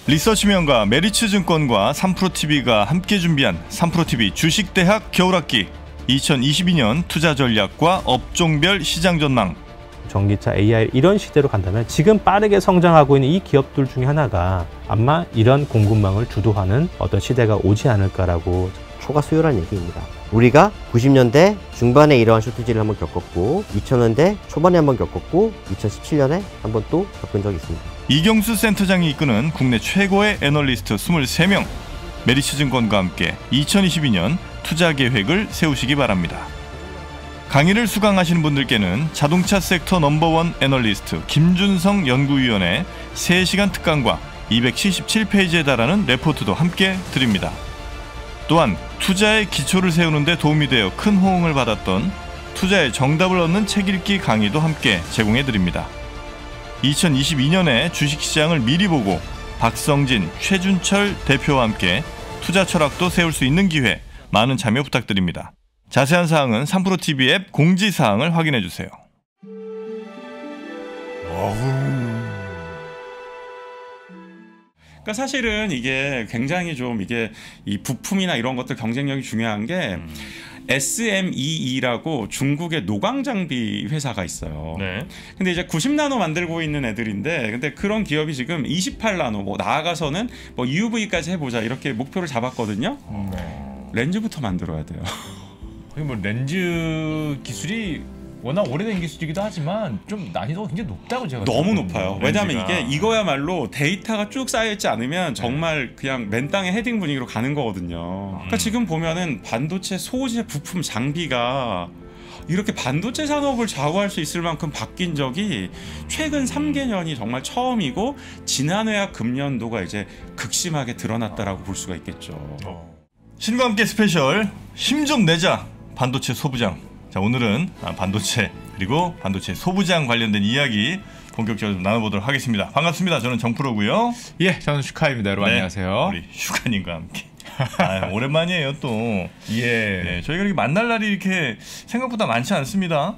리서치명가 메리츠증권과 3프로TV가 함께 준비한 3프로TV 주식대학 겨울학기 2022년 투자 전략과 업종별 시장 전망. 전기차, AI 이런 시대로 간다면 지금 빠르게 성장하고 있는 이 기업들 중에 하나가 아마 이런 공급망을 주도하는 어떤 시대가 오지 않을까라고. 초과 수요란 얘기입니다. 우리가 90년대 중반에 이러한 쇼트지를 한번 겪었고 2000년대 초반에 한번 겪었고 2017년에 한번 또 겪은 적이 있습니다. 이경수 센터장이 이끄는 국내 최고의 애널리스트 23명, 메리츠증권과 함께 2022년 투자 계획을 세우시기 바랍니다. 강의를 수강하시는 분들께는 자동차 섹터 넘버원 애널리스트 김준성 연구위원의 3시간 특강과 277페이지에 달하는 레포트도 함께 드립니다. 또한 투자의 기초를 세우는 데 도움이 되어 큰 호응을 받았던 투자의 정답을 얻는 책 읽기 강의도 함께 제공해 드립니다. 2022년에 주식시장을 미리 보고 박성진, 최준철 대표와 함께 투자 철학도 세울 수 있는 기회, 많은 참여 부탁드립니다. 자세한 사항은 3프로TV 앱 공지사항을 확인해 주세요. 그러니까 사실은 이게 굉장히 좀 이게 이 부품이나 이런 것들 경쟁력이 중요한 게 SMEE라고 중국의 노광 장비 회사가 있어요. 네. 근데 이제 90나노 만들고 있는 애들인데, 근데 그런 기업이 지금 28나노, 뭐 나아가서는 뭐 UV까지 해보자 이렇게 목표를 잡았거든요. 렌즈부터 만들어야 돼요. 뭐 렌즈 기술이 워낙 오래된 기술이기도 하지만 좀 난이도가 굉장히 높다고 제가 너무 높아요. 왜냐하면 렌즈가. 이게 이거야말로 데이터가 쭉 쌓여있지 않으면 정말 그냥 맨 땅에 헤딩 분위기로 가는 거거든요. 그러니까 지금 보면은 반도체 소재 부품 장비가 이렇게 반도체 산업을 좌우할 수 있을 만큼 바뀐 적이 최근 3개년이 정말 처음이고 지난해와 금년도가 이제 극심하게 드러났다라고 볼 수가 있겠죠. 신과 함께 스페셜 힘 좀 내자 반도체 소부장. 자, 오늘은 반도체 그리고 반도체 소부장 관련된 이야기 본격적으로 좀 나눠보도록 하겠습니다. 반갑습니다. 저는 정프로고요. 예, 저는 슈카입니다. 여러분 안녕하세요. 우리 슈카님과 함께. 오랜만이에요 또. 예. 네, 저희가 이렇게 만날 날이 이렇게 생각보다 많지 않습니다.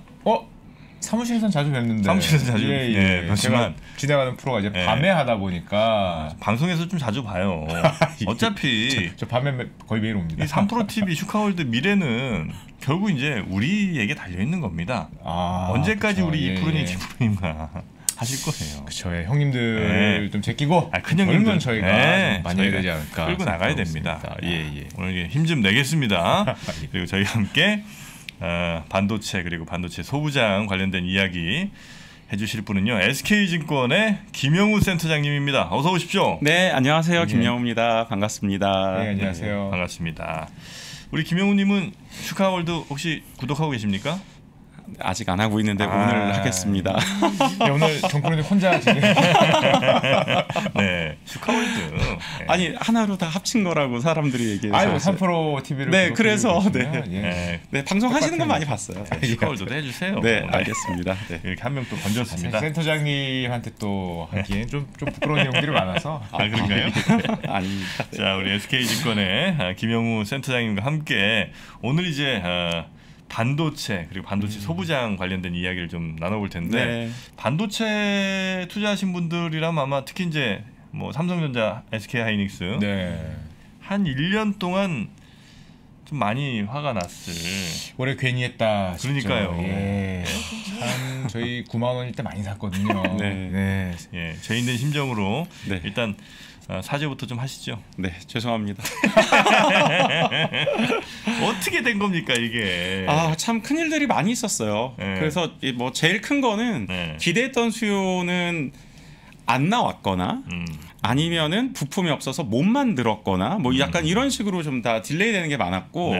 사무실에서는 자주 뵙는데. 사무실에서 자주. 네, 제가 그렇지만 진행하는 프로가 이제 밤에 하다 보니까 방송에서 좀 자주 봐요. 어차피 저 밤에 거의 매일 옵니다. 이 3프로TV 슈카월드 미래는 결국 이제 우리에게 달려 있는 겁니다. 언제까지 그쵸, 우리 예, 이프로님, 예. 지프로님과 하실 거예요. 그쵸, 형님들 좀 제끼고 큰 형님들 젊은 저희가 좀 많이 해야 되지 않을까 끌고 나가야 생각하고 됩니다. 있습니다. 예. 오늘 힘 좀 내겠습니다. 그리고 저희와 함께 반도체 그리고 반도체 소부장 관련된 이야기 해주실 분은요, SK증권의 김영우 센터장님입니다. 어서 오십시오. 네, 안녕하세요. 김영우입니다. 반갑습니다. 네, 안녕하세요. 네, 반갑습니다. 우리 김영우님은 슈카월드 혹시 구독하고 계십니까? 아직 안 하고 있는데 오늘 하겠습니다. 네, 오늘 정프로님 혼자 지금 네, 슈카월드. 네. 아니 하나로 다 합친 거라고 사람들이 얘기해서. 3프로TV를 네, 그래서 네, 방송 하시는 건 많이 봤어요. 슈카월드도 해주세요. 네, 알겠습니다. 네. 이렇게 한 명 또 건졌습니다. 센터장님한테 또 하기엔 좀 부끄러운 내용들이 많아서. 그런가요? 아닙니다. 자, 우리 SK증권의 김영우 센터장님과 함께 오늘 이제 반도체 그리고 반도체 소부장 관련된 이야기를 좀 나눠볼 텐데, 반도체 투자하신 분들이라면 아마 특히 이제 뭐 삼성전자, SK하이닉스 한 1년 동안 좀 많이 화가 났을. 올해 괜히 했다 싶죠. 그러니까요. 예. 참 저희 9만 원일 때 많이 샀거든요. 네. 예, 죄인된 심정으로 네. 일단 사죄부터 좀 하시죠. 네, 죄송합니다. 어떻게 된 겁니까 이게? 참 큰일들이 많이 있었어요. 네. 그래서 뭐 제일 큰 거는 기대했던 수요는 안 나왔거나 아니면은 부품이 없어서 못 만들었거나 뭐 약간 이런 식으로 좀 다 딜레이 되는 게 많았고,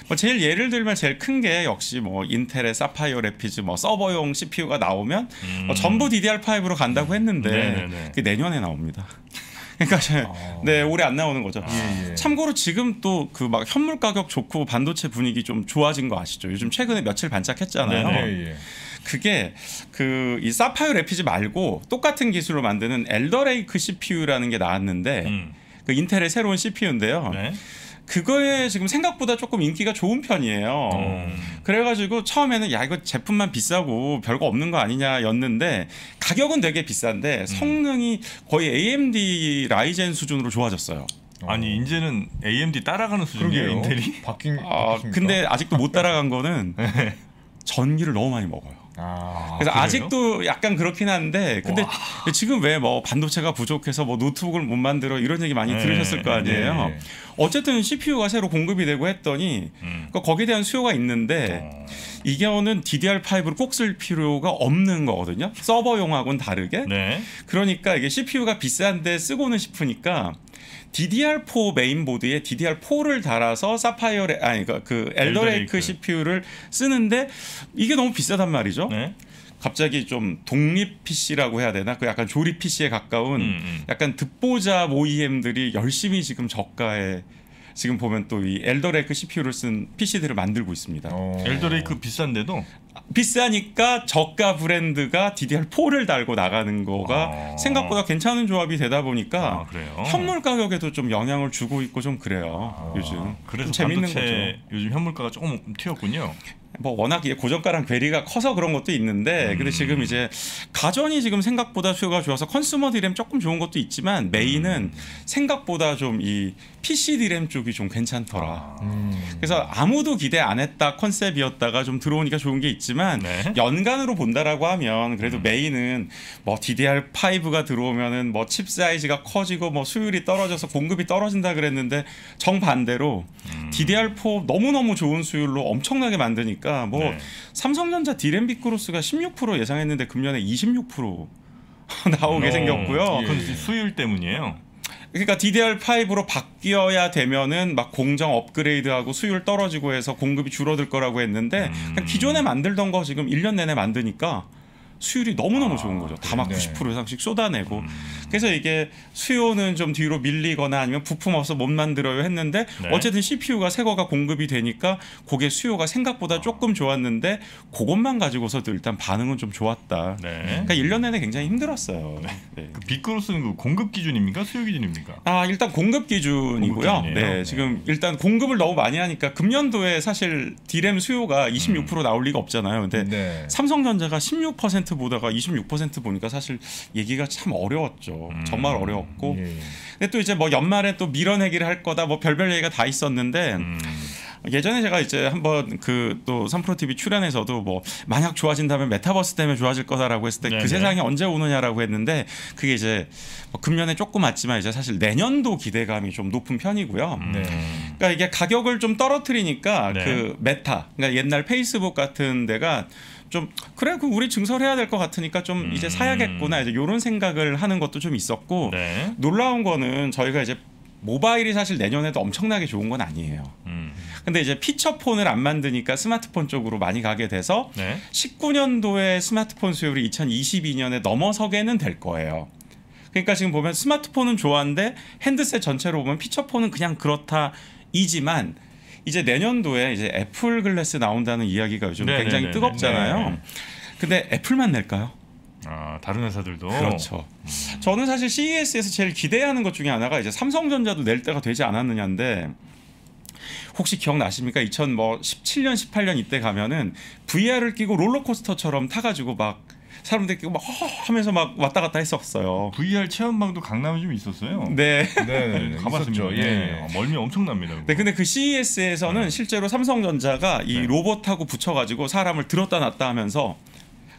뭐 제일 예를 들면 제일 큰 게 역시 뭐 인텔의 사파이어 래피즈 뭐 서버용 CPU가 나오면 전부 DDR5로 간다고 했는데 그게 내년에 나옵니다. 그러니까 네, 올해 안 나오는 거죠. 참고로 지금 또 그 막 현물 가격 좋고 반도체 분위기 좀 좋아진 거 아시죠? 요즘 최근에 며칠 반짝했잖아요. 그게 그 이 사파이어 래피즈 말고 똑같은 기술로 만드는 엘더레이크 CPU라는 게 나왔는데 그 인텔의 새로운 CPU인데요. 그거에 지금 생각보다 조금 인기가 좋은 편이에요. 그래가지고 처음에는 야 이거 제품만 비싸고 별거 없는 거 아니냐였는데 가격은 되게 비싼데 성능이 거의 AMD 라이젠 수준으로 좋아졌어요. 아니 이제는 AMD 따라가는 수준이에요, 인텔이? 바뀌니까. 근데 아직도 못 따라간 거는 전기를 너무 많이 먹어요. 그래서 그래요? 아직도 약간 그렇긴 한데 근데 지금 왜 뭐 반도체가 부족해서 뭐 노트북을 못 만들어 이런 얘기 많이 들으셨을 거 아니에요. 어쨌든 CPU가 새로 공급이 되고 했더니 거기에 대한 수요가 있는데 이거는 DDR5를 꼭 쓸 필요가 없는 거거든요. 서버용하고는 다르게. 그러니까 이게 CPU가 비싼데 쓰고는 싶으니까 DDR4 메인보드에 DDR4를 달아서 사파이어 그 엘더레이크 CPU를 쓰는데 이게 너무 비싸단 말이죠. 갑자기 좀 독립 PC라고 해야 되나? 그 약간 조립 PC에 가까운 약간 듣보잡 OEM들이 열심히 지금 저가에 지금 보면 또 이 엘더레이크 CPU를 쓴 PC들을 만들고 있습니다. 엘더레이크 비싼데도 비싸니까 저가 브랜드가 DDR4를 달고 나가는 거가 생각보다 괜찮은 조합이 되다 보니까 현물 가격에도 좀 영향을 주고 있고 좀 그래요. 요즘. 그래서 재밌는 반도체 거죠. 요즘 현물가가 조금 튀었군요. 뭐 워낙 고정가랑 괴리가 커서 그런 것도 있는데 근데 지금 이제 가전이 지금 생각보다 수요가 좋아서 컨슈머 디램 조금 좋은 것도 있지만 메인은 생각보다 좀 이 PC 디램 쪽이 좀 괜찮더라. 그래서 아무도 기대 안 했다 컨셉이었다가 좀 들어오니까 좋은 게 있지만 연간으로 본다라고 하면 그래도 메인은 뭐 DDR5가 들어오면은 뭐 칩 사이즈가 커지고 뭐 수율이 떨어져서 공급이 떨어진다 그랬는데 정반대로 DDR4 너무너무 좋은 수율로 엄청나게 만드니까 뭐 삼성전자 디램 빅그로스가 16% 예상했는데 금년에 26% 나오게 생겼고요. 그건 수율 때문이에요. 그러니까 DDR5로 바뀌어야 되면은 막 공정 업그레이드하고 수율 떨어지고 해서 공급이 줄어들 거라고 했는데 그냥 기존에 만들던 거 지금 1년 내내 만드니까 수율이 너무너무 좋은 거죠. 다 막 90% 이상씩 쏟아내고. 그래서 이게 수요는 좀 뒤로 밀리거나 아니면 부품 없어 못 만들어요 했는데 어쨌든 CPU가 새 거가 공급이 되니까 그게 수요가 생각보다 조금 좋았는데 그것만 가지고서도 일단 반응은 좀 좋았다. 그러니까 1년 내내 굉장히 힘들었어요. 그 빅그로스는 그 공급 기준입니까? 수요 기준입니까? 일단 공급 기준이고요. 지금 일단 공급을 너무 많이 하니까 금년도에 사실 디램 수요가 26% 나올 리가 없잖아요. 근데 삼성전자가 16% 보다가 26% 보니까 사실 얘기가 참 어려웠죠. 정말 어려웠고. 근데 또 이제 뭐 연말에 또 밀어내기를 할 거다 뭐 별별 얘기가 다 있었는데 예전에 제가 이제 한번 그 또 3프로TV 출연해서도 뭐 만약 좋아진다면 메타버스 때문에 좋아질 거다라고 했을 때 그 세상이 언제 오느냐라고 했는데 그게 이제 뭐 금년에 조금 왔지만 이제 사실 내년도 기대감이 좀 높은 편이고요. 그러니까 이게 가격을 좀 떨어뜨리니까 그 메타, 그러니까 옛날 페이스북 같은 데가 좀 그래 그 우리 증설해야 될 것 같으니까 좀 이제 사야겠구나 이제 이런 생각을 하는 것도 좀 있었고 놀라운 거는 저희가 이제 모바일이 사실 내년에도 엄청나게 좋은 건 아니에요. 근데 이제 피처폰을 안 만드니까 스마트폰 쪽으로 많이 가게 돼서 19년도에 스마트폰 수요율이 2022년에 넘어서게는 될 거예요. 그러니까 지금 보면 스마트폰은 좋아하는데 핸드셋 전체로 보면 피처폰은 그냥 그렇다이지만 이제 내년도에 이제 애플 글래스 나온다는 이야기가 요즘 굉장히 뜨겁잖아요. 근데 애플만 낼까요? 다른 회사들도 그렇죠. 저는 사실 CES에서 제일 기대하는 것 중에 하나가 이제 삼성전자도 낼 때가 되지 않았느냐인데 혹시 기억나십니까? 2017년, 18년 이때 가면은 VR을 끼고 롤러코스터처럼 타가지고 막 사람들이 끼고 막 하면서 막 왔다 갔다 했었어요. VR 체험방도 강남에 좀 있었어요. 네. 가봤습니다. 멀미 엄청납니다. 네, 근데 그 CES에서는 실제로 삼성전자가 이 로봇하고 붙여가지고 사람을 들었다 놨다 하면서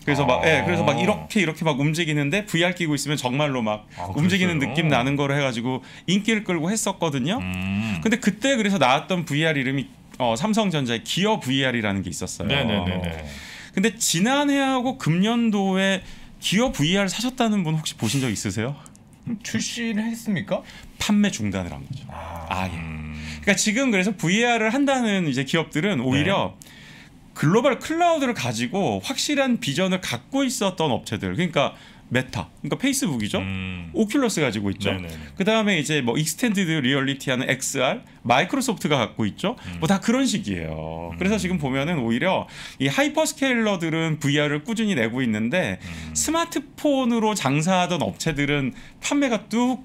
그래서 그래서 막 이렇게 막 움직이는데 VR 끼고 있으면 정말로 막 움직이는 느낌 나는 거로 해가지고 인기를 끌고 했었거든요. 근데 그때 그래서 나왔던 VR 이름이 삼성전자의 기어 VR이라는 게 있었어요. 근데 지난해하고 금년도에 기어 VR 사셨다는 분 혹시 보신 적 있으세요? 출시를 했습니까? 판매 중단을 한 거죠. 그러니까 지금 그래서 VR을 한다는 이제 기업들은 오히려 글로벌 클라우드를 가지고 확실한 비전을 갖고 있었던 업체들, 그러니까 메타, 그러니까 페이스북이죠. 오큘러스 가지고 있죠. 그 다음에 이제 뭐 익스텐디드 리얼리티하는 XR, 마이크로소프트가 갖고 있죠. 뭐 다 그런 식이에요. 그래서 지금 보면은 오히려 이 하이퍼스케일러들은 VR을 꾸준히 내고 있는데 스마트폰으로 장사하던 업체들은 판매가 뚝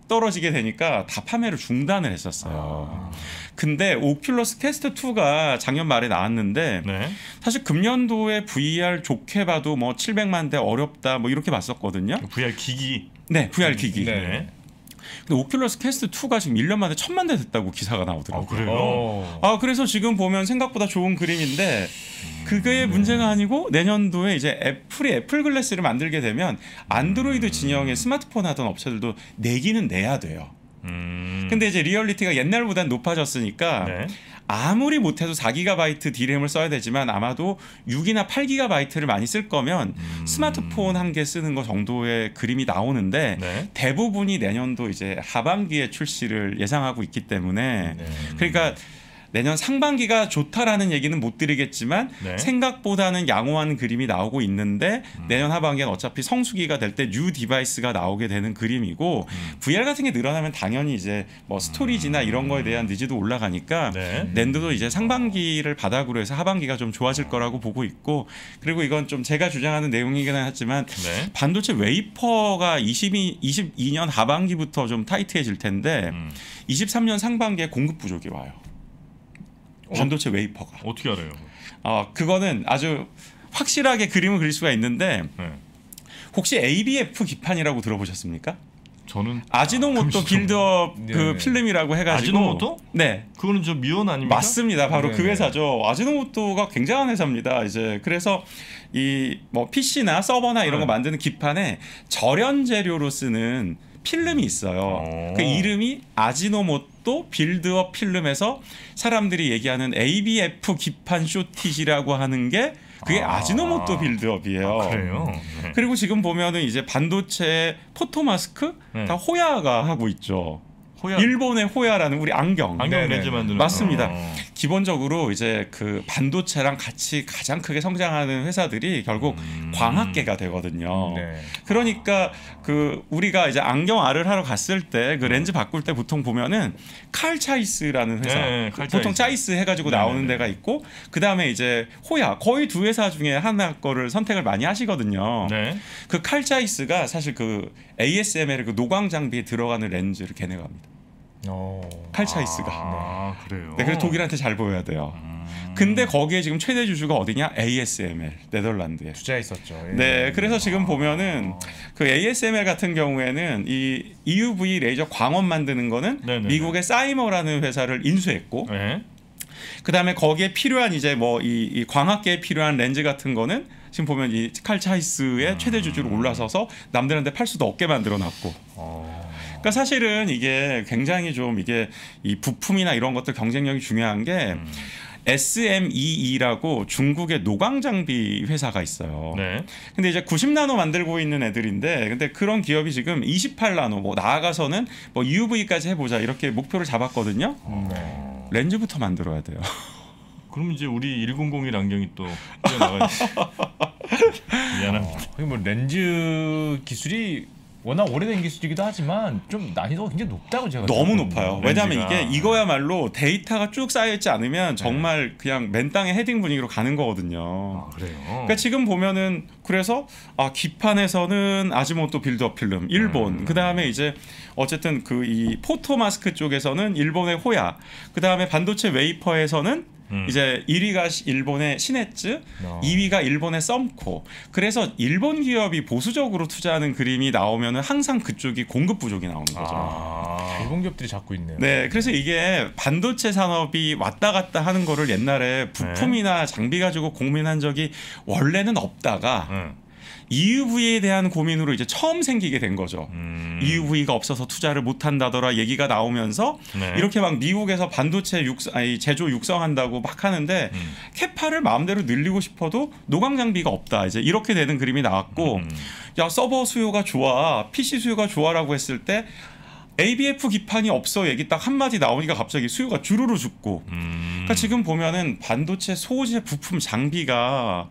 떨어지게 되니까 다 판매를 중단을 했었어요. 근데 오큘러스 퀘스트 2가 작년 말에 나왔는데 네. 사실 금년도에 VR 좋게 봐도 뭐 700만 대 어렵다 뭐 이렇게 봤었거든요. VR 기기. 네, VR 기기. 네. 근데 오큘러스 퀘스트 2가 지금 1년 만에 1000만 대 됐다고 기사가 나오더라고요. 그래요? 그래서 지금 보면 생각보다 좋은 그림인데 그게 문제가 아니고 내년도에 이제 애플이 애플 글래스를 만들게 되면 안드로이드 진영의 스마트폰 하던 업체들도 내기는 내야 돼요. 근데 이제 리얼리티가 옛날보다는 높아졌으니까 네. 아무리 못해도 4GB D램을 써야 되지만 아마도 6이나 8GB를 많이 쓸 거면 스마트폰 한 개 쓰는 거 정도의 그림이 나오는데 네. 대부분이 내년도 이제 하반기에 출시를 예상하고 있기 때문에 그러니까 내년 상반기가 좋다라는 얘기는 못 드리겠지만 네. 생각보다는 양호한 그림이 나오고 있는데 내년 하반기엔 어차피 성수기가 될 때 뉴 디바이스가 나오게 되는 그림이고 VR 같은 게 늘어나면 당연히 이제 뭐 스토리지나 이런 거에 대한 니즈도 올라가니까 네. 랜드도 이제 상반기를 바닥으로 해서 하반기가 좀 좋아질 거라고 보고 있고 그리고 이건 좀 제가 주장하는 내용이긴 하지만 네. 반도체 웨이퍼가 22년 하반기부터 좀 타이트해질 텐데 23년 상반기에 공급 부족이 와요. 반도체 웨이퍼가. 어떻게 알아요? 그거는 아주 확실하게 그림을 그릴 수가 있는데 네. 혹시 ABF 기판이라고 들어보셨습니까? 저는 아지노모토 빌드업 그 네네. 필름이라고 해가지고 아지노모토? 네. 그거는 저 미원 아닙니까? 맞습니다. 바로 그 네네. 회사죠. 아지노모토가 굉장한 회사입니다. 이제 그래서 이 뭐 PC나 서버나 이런 거 만드는 기판에 절연 재료로 쓰는 필름이 있어요. 그 이름이 아지노모토 빌드업 필름에서 사람들이 얘기하는 ABF 기판 쇼티지라고 하는 게 그게 아지노모토 빌드업이에요. 그래요? 네. 그리고 지금 보면은 이제 반도체 포토마스크 네. 다 호야가 하고 있죠. 호야 일본의 호야라는 우리 안경. 안경 네네. 렌즈 만드는 맞습니다. 거. 기본적으로 이제 그 반도체랑 같이 가장 크게 성장하는 회사들이 결국 광학계가 되거든요. 네. 그러니까 그 우리가 이제 안경 R을 하러 갔을 때 그 렌즈 바꿀 때 보통 보면은 칼 차이스라는 회사, 네, 칼 보통 차이스. 차이스 해가지고 네네네. 나오는 데가 있고 그 다음에 이제 호야 거의 두 회사 중에 하나 거를 선택을 많이 하시거든요. 네. 그 칼 차이스가 사실 그 ASML 그 노광 장비에 들어가는 렌즈를 걔네가 합니다. 칼 차이스가. 그래요. 네, 그래서 독일한테 잘 보여야 돼요. 근데 거기에 지금 최대 주주가 어디냐? ASML 네덜란드에. 투자했었죠. 예. 네, 그래서 지금 보면은 그 ASML 같은 경우에는 이 EUV 레이저 광원 만드는 거는 네네네. 미국의 사이머라는 회사를 인수했고, 네. 그 다음에 거기에 필요한 이제 뭐 이 광학계에 필요한 렌즈 같은 거는 지금 보면 이 칼 차이스의 최대 주주로 올라서서 남들한테 팔 수도 없게 만들어놨고. 그러니까 사실은 이게 굉장히 좀 이게 이 부품이나 이런 것들 경쟁력이 중요한 게 SMEE라고 중국의 노광 장비 회사가 있어요. 네. 근데 이제 90나노 만들고 있는 애들인데 근데 그런 기업이 지금 28나노 뭐 나아가서는 뭐 EUV까지 해보자 이렇게 목표를 잡았거든요. 렌즈부터 만들어야 돼요. 그럼 이제 우리 1001 안경이 또 뛰어나가야지. 미안합니다. 뭐 렌즈 기술이 워낙 오래된 기술이기도 하지만 좀 난이도가 굉장히 높다고 제가 너무 들었거든요. 높아요. 왜냐하면 렌즈가. 이게 이거야말로 데이터가 쭉 쌓여있지 않으면 정말 그냥 맨 땅에 헤딩 분위기로 가는 거거든요. 그래요. 그러니까 지금 보면은 그래서 기판에서는 아지모토 빌드업 필름 일본, 그 다음에 이제 어쨌든 그 이 포토 마스크 쪽에서는 일본의 호야, 그 다음에 반도체 웨이퍼에서는 이제 1위가 일본의 시네츠, 2위가 일본의 썸코. 그래서 일본 기업이 보수적으로 투자하는 그림이 나오면은 항상 그쪽이 공급 부족이 나오는 거죠. 일본 기업들이 잡고 있네요. 네, 그래서 이게 반도체 산업이 왔다 갔다 하는 거를 옛날에 부품이나 장비 가지고 고민한 적이 원래는 없다가 EUV에 대한 고민으로 이제 처음 생기게 된 거죠. EUV가 없어서 투자를 못 한다더라 얘기가 나오면서 네. 이렇게 막 미국에서 반도체 제조 육성한다고 막 하는데 캐파를 마음대로 늘리고 싶어도 노광 장비가 없다. 이제 이렇게 되는 그림이 나왔고 야, 서버 수요가 좋아, PC 수요가 좋아라고 했을 때 ABF 기판이 없어 얘기 딱 한마디 나오니까 갑자기 수요가 주르르 죽고. 그러니까 지금 보면은 반도체 소재 부품 장비가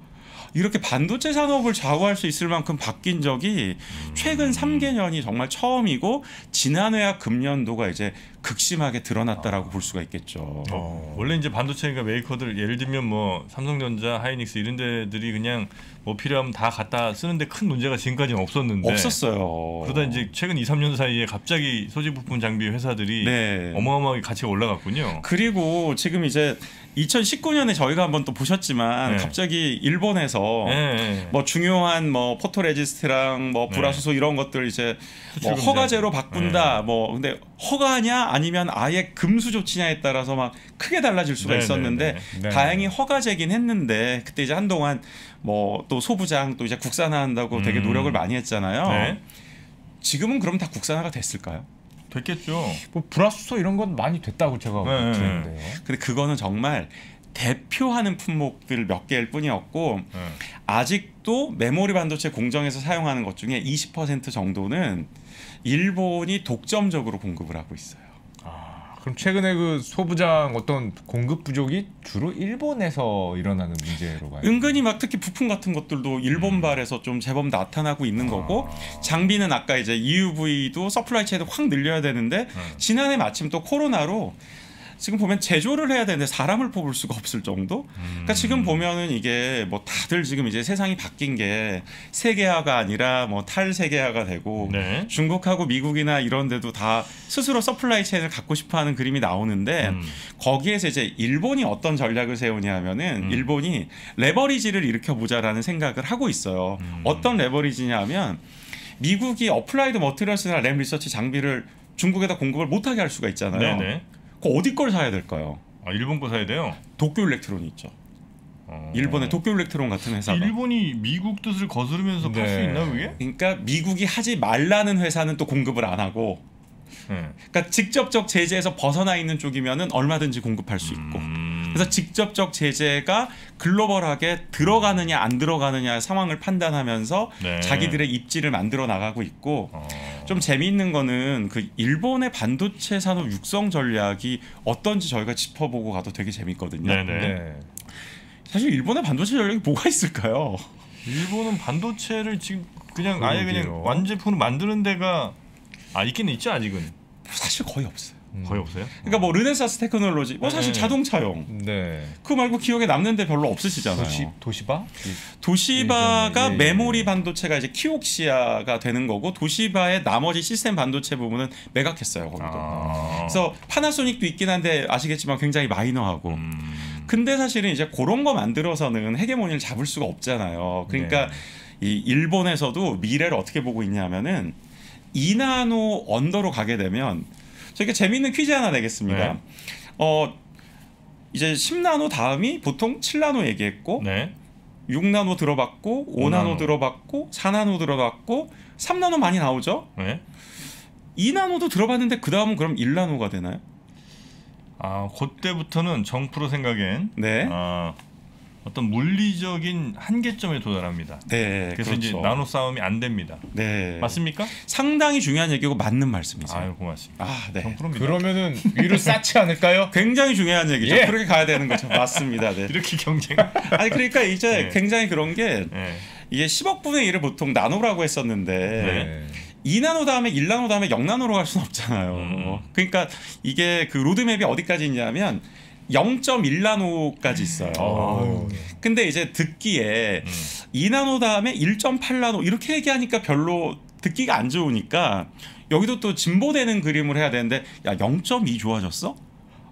이렇게 반도체 산업을 좌우할 수 있을 만큼 바뀐 적이 최근 3개년이 정말 처음이고 지난해와 금년도가 이제 극심하게 드러났다라고 볼 수가 있겠죠. 원래 이제 반도체가 메이커들 예를 들면 뭐 삼성전자, 하이닉스 이런 데들이 그냥 뭐 필요하면 다 갖다 쓰는데 큰 문제가 지금까지는 없었는데 없었어요. 그러다 이제 최근 2, 3년 사이에 갑자기 소재 부품 장비 회사들이 네. 어마어마하게 가치가 올라갔군요. 그리고 지금 이제 2019년에 저희가 한번 또 보셨지만 네. 갑자기 일본에서 네. 뭐 중요한 뭐 포토레지스트랑 뭐 불화수소 이런 것들 이제 뭐 수출 허가제로 금지. 바꾼다. 뭐 근데 허가냐 아니면 아예 금수 조치냐에 따라서 막 크게 달라질 수가 네, 있었는데 네, 네. 다행히 허가제긴 했는데 그때 이제 한동안 뭐 또 소부장 또 이제 국산화한다고 되게 노력을 많이 했잖아요. 네. 지금은 그럼 다 국산화가 됐을까요? 됐겠죠. 뭐 불화수소 이런 건 많이 됐다고 제가 네. 들었는데요. 근데 그거는 정말 대표하는 품목들 몇 개일 뿐이었고 네. 아직도 메모리 반도체 공정에서 사용하는 것 중에 20% 정도는 일본이 독점적으로 공급을 하고 있어요. 그럼 최근에 그 소부장 어떤 공급 부족이 주로 일본에서 일어나는 문제로 봐요. 은근히 막 특히 부품 같은 것들도 일본발에서 좀 제법 나타나고 있는 거고 장비는 아까 이제 EUV도 서플라이 체인을 확 늘려야 되는데 지난해 마침 또 코로나로 지금 보면 제조를 해야 되는데 사람을 뽑을 수가 없을 정도. 그러니까 지금 보면은 이게 뭐 다들 지금 이제 세상이 바뀐 게 세계화가 아니라 뭐 탈세계화가 되고 네. 중국하고 미국이나 이런 데도 다 스스로 서플라이 체인을 갖고 싶어 하는 그림이 나오는데 거기에서 이제 일본이 어떤 전략을 세우냐면은 일본이 레버리지를 일으켜보자라는 생각을 하고 있어요. 어떤 레버리지냐 하면 미국이 어플라이드 머티리얼스나 램 리서치 장비를 중국에다 공급을 못하게 할 수가 있잖아요. 네네. 그 어디 걸 사야 될까요? 아, 일본 거 사야 돼요. 도쿄 일렉트론이 있죠. 일본의 도쿄 일렉트론 같은 회사가. 일본이 미국 뜻을 거스르면서 팔 수 네. 있나 그게? 그러니까 미국이 하지 말라는 회사는 또 공급을 안 하고, 네. 그러니까 직접적 제재에서 벗어나 있는 쪽이면은 얼마든지 공급할 수 있고. 그래서 직접적 제재가 글로벌하게 들어가느냐 안 들어가느냐 상황을 판단하면서 네. 자기들의 입지를 만들어 나가고 있고. 좀 재미있는 거는 그 일본의 반도체 산업 육성 전략이 어떤지 저희가 짚어보고 가도 되게 재밌거든요. 네네. 네. 사실 일본의 반도체 전략이 뭐가 있을까요? 일본은 반도체를 지금 그냥 아예 그러게요. 그냥 완제품으로 만드는 데가 있긴 있죠 아직은. 사실 거의 없어요. 거의 없어요. 그러니까 뭐 르네사스 테크놀로지, 뭐 사실 네. 자동차용. 네. 그거 말고 기억에 남는 데 별로 없으시잖아요. 도시바? 도시바가 예, 예. 메모리 반도체가 이제 키옥시아가 되는 거고 도시바의 나머지 시스템 반도체 부분은 매각했어요. 거기도. 그래서 파나소닉도 있긴 한데 아시겠지만 굉장히 마이너하고. 근데 사실은 이제 그런 거 만들어서는 헤게모니를 잡을 수가 없잖아요. 그러니까 이 일본에서도 미래를 어떻게 보고 있냐면은 2나노 언더로 가게 되면 저희가 재미있는 퀴즈 하나 내겠습니다. 네. 이제 10나노 다음이 보통 7나노 얘기했고 네. 6나노 들어봤고 5나노 들어봤고 4나노 들어봤고 3나노 많이 나오죠. 네. 2나노도 들어봤는데 그 다음은 그럼 1나노가 되나요? 그때부터는 정프로 생각엔 네. 어떤 물리적인 한계점에 도달합니다. 네. 그래서 그렇죠. 이제 나노 싸움이 안 됩니다. 네. 맞습니까? 상당히 중요한 얘기고 맞는 말씀이세요. 아유 고맙습니다. 네. 정프로입니다. 그러면은 위로 쌓지 않을까요? 굉장히 중요한 얘기죠. 예. 그렇게 가야 되는 거죠. 맞습니다. 네. 이렇게 경쟁. 아니 그러니까 이제 네. 굉장히 그런 게 네. 이게 10억 분의 1을 보통 나노라고 했었는데 네. 2나노 다음에 1나노 다음에 0나노로 갈 수는 없잖아요. 그러니까 이게 그 로드맵이 어디까지 있냐면 0.1나노까지 있어요. 근데 이제 듣기에 2나노 다음에 1.8나노 이렇게 얘기하니까 별로 듣기가 안 좋으니까 여기도 또 진보되는 그림을 해야 되는데 야 0.2 좋아졌어?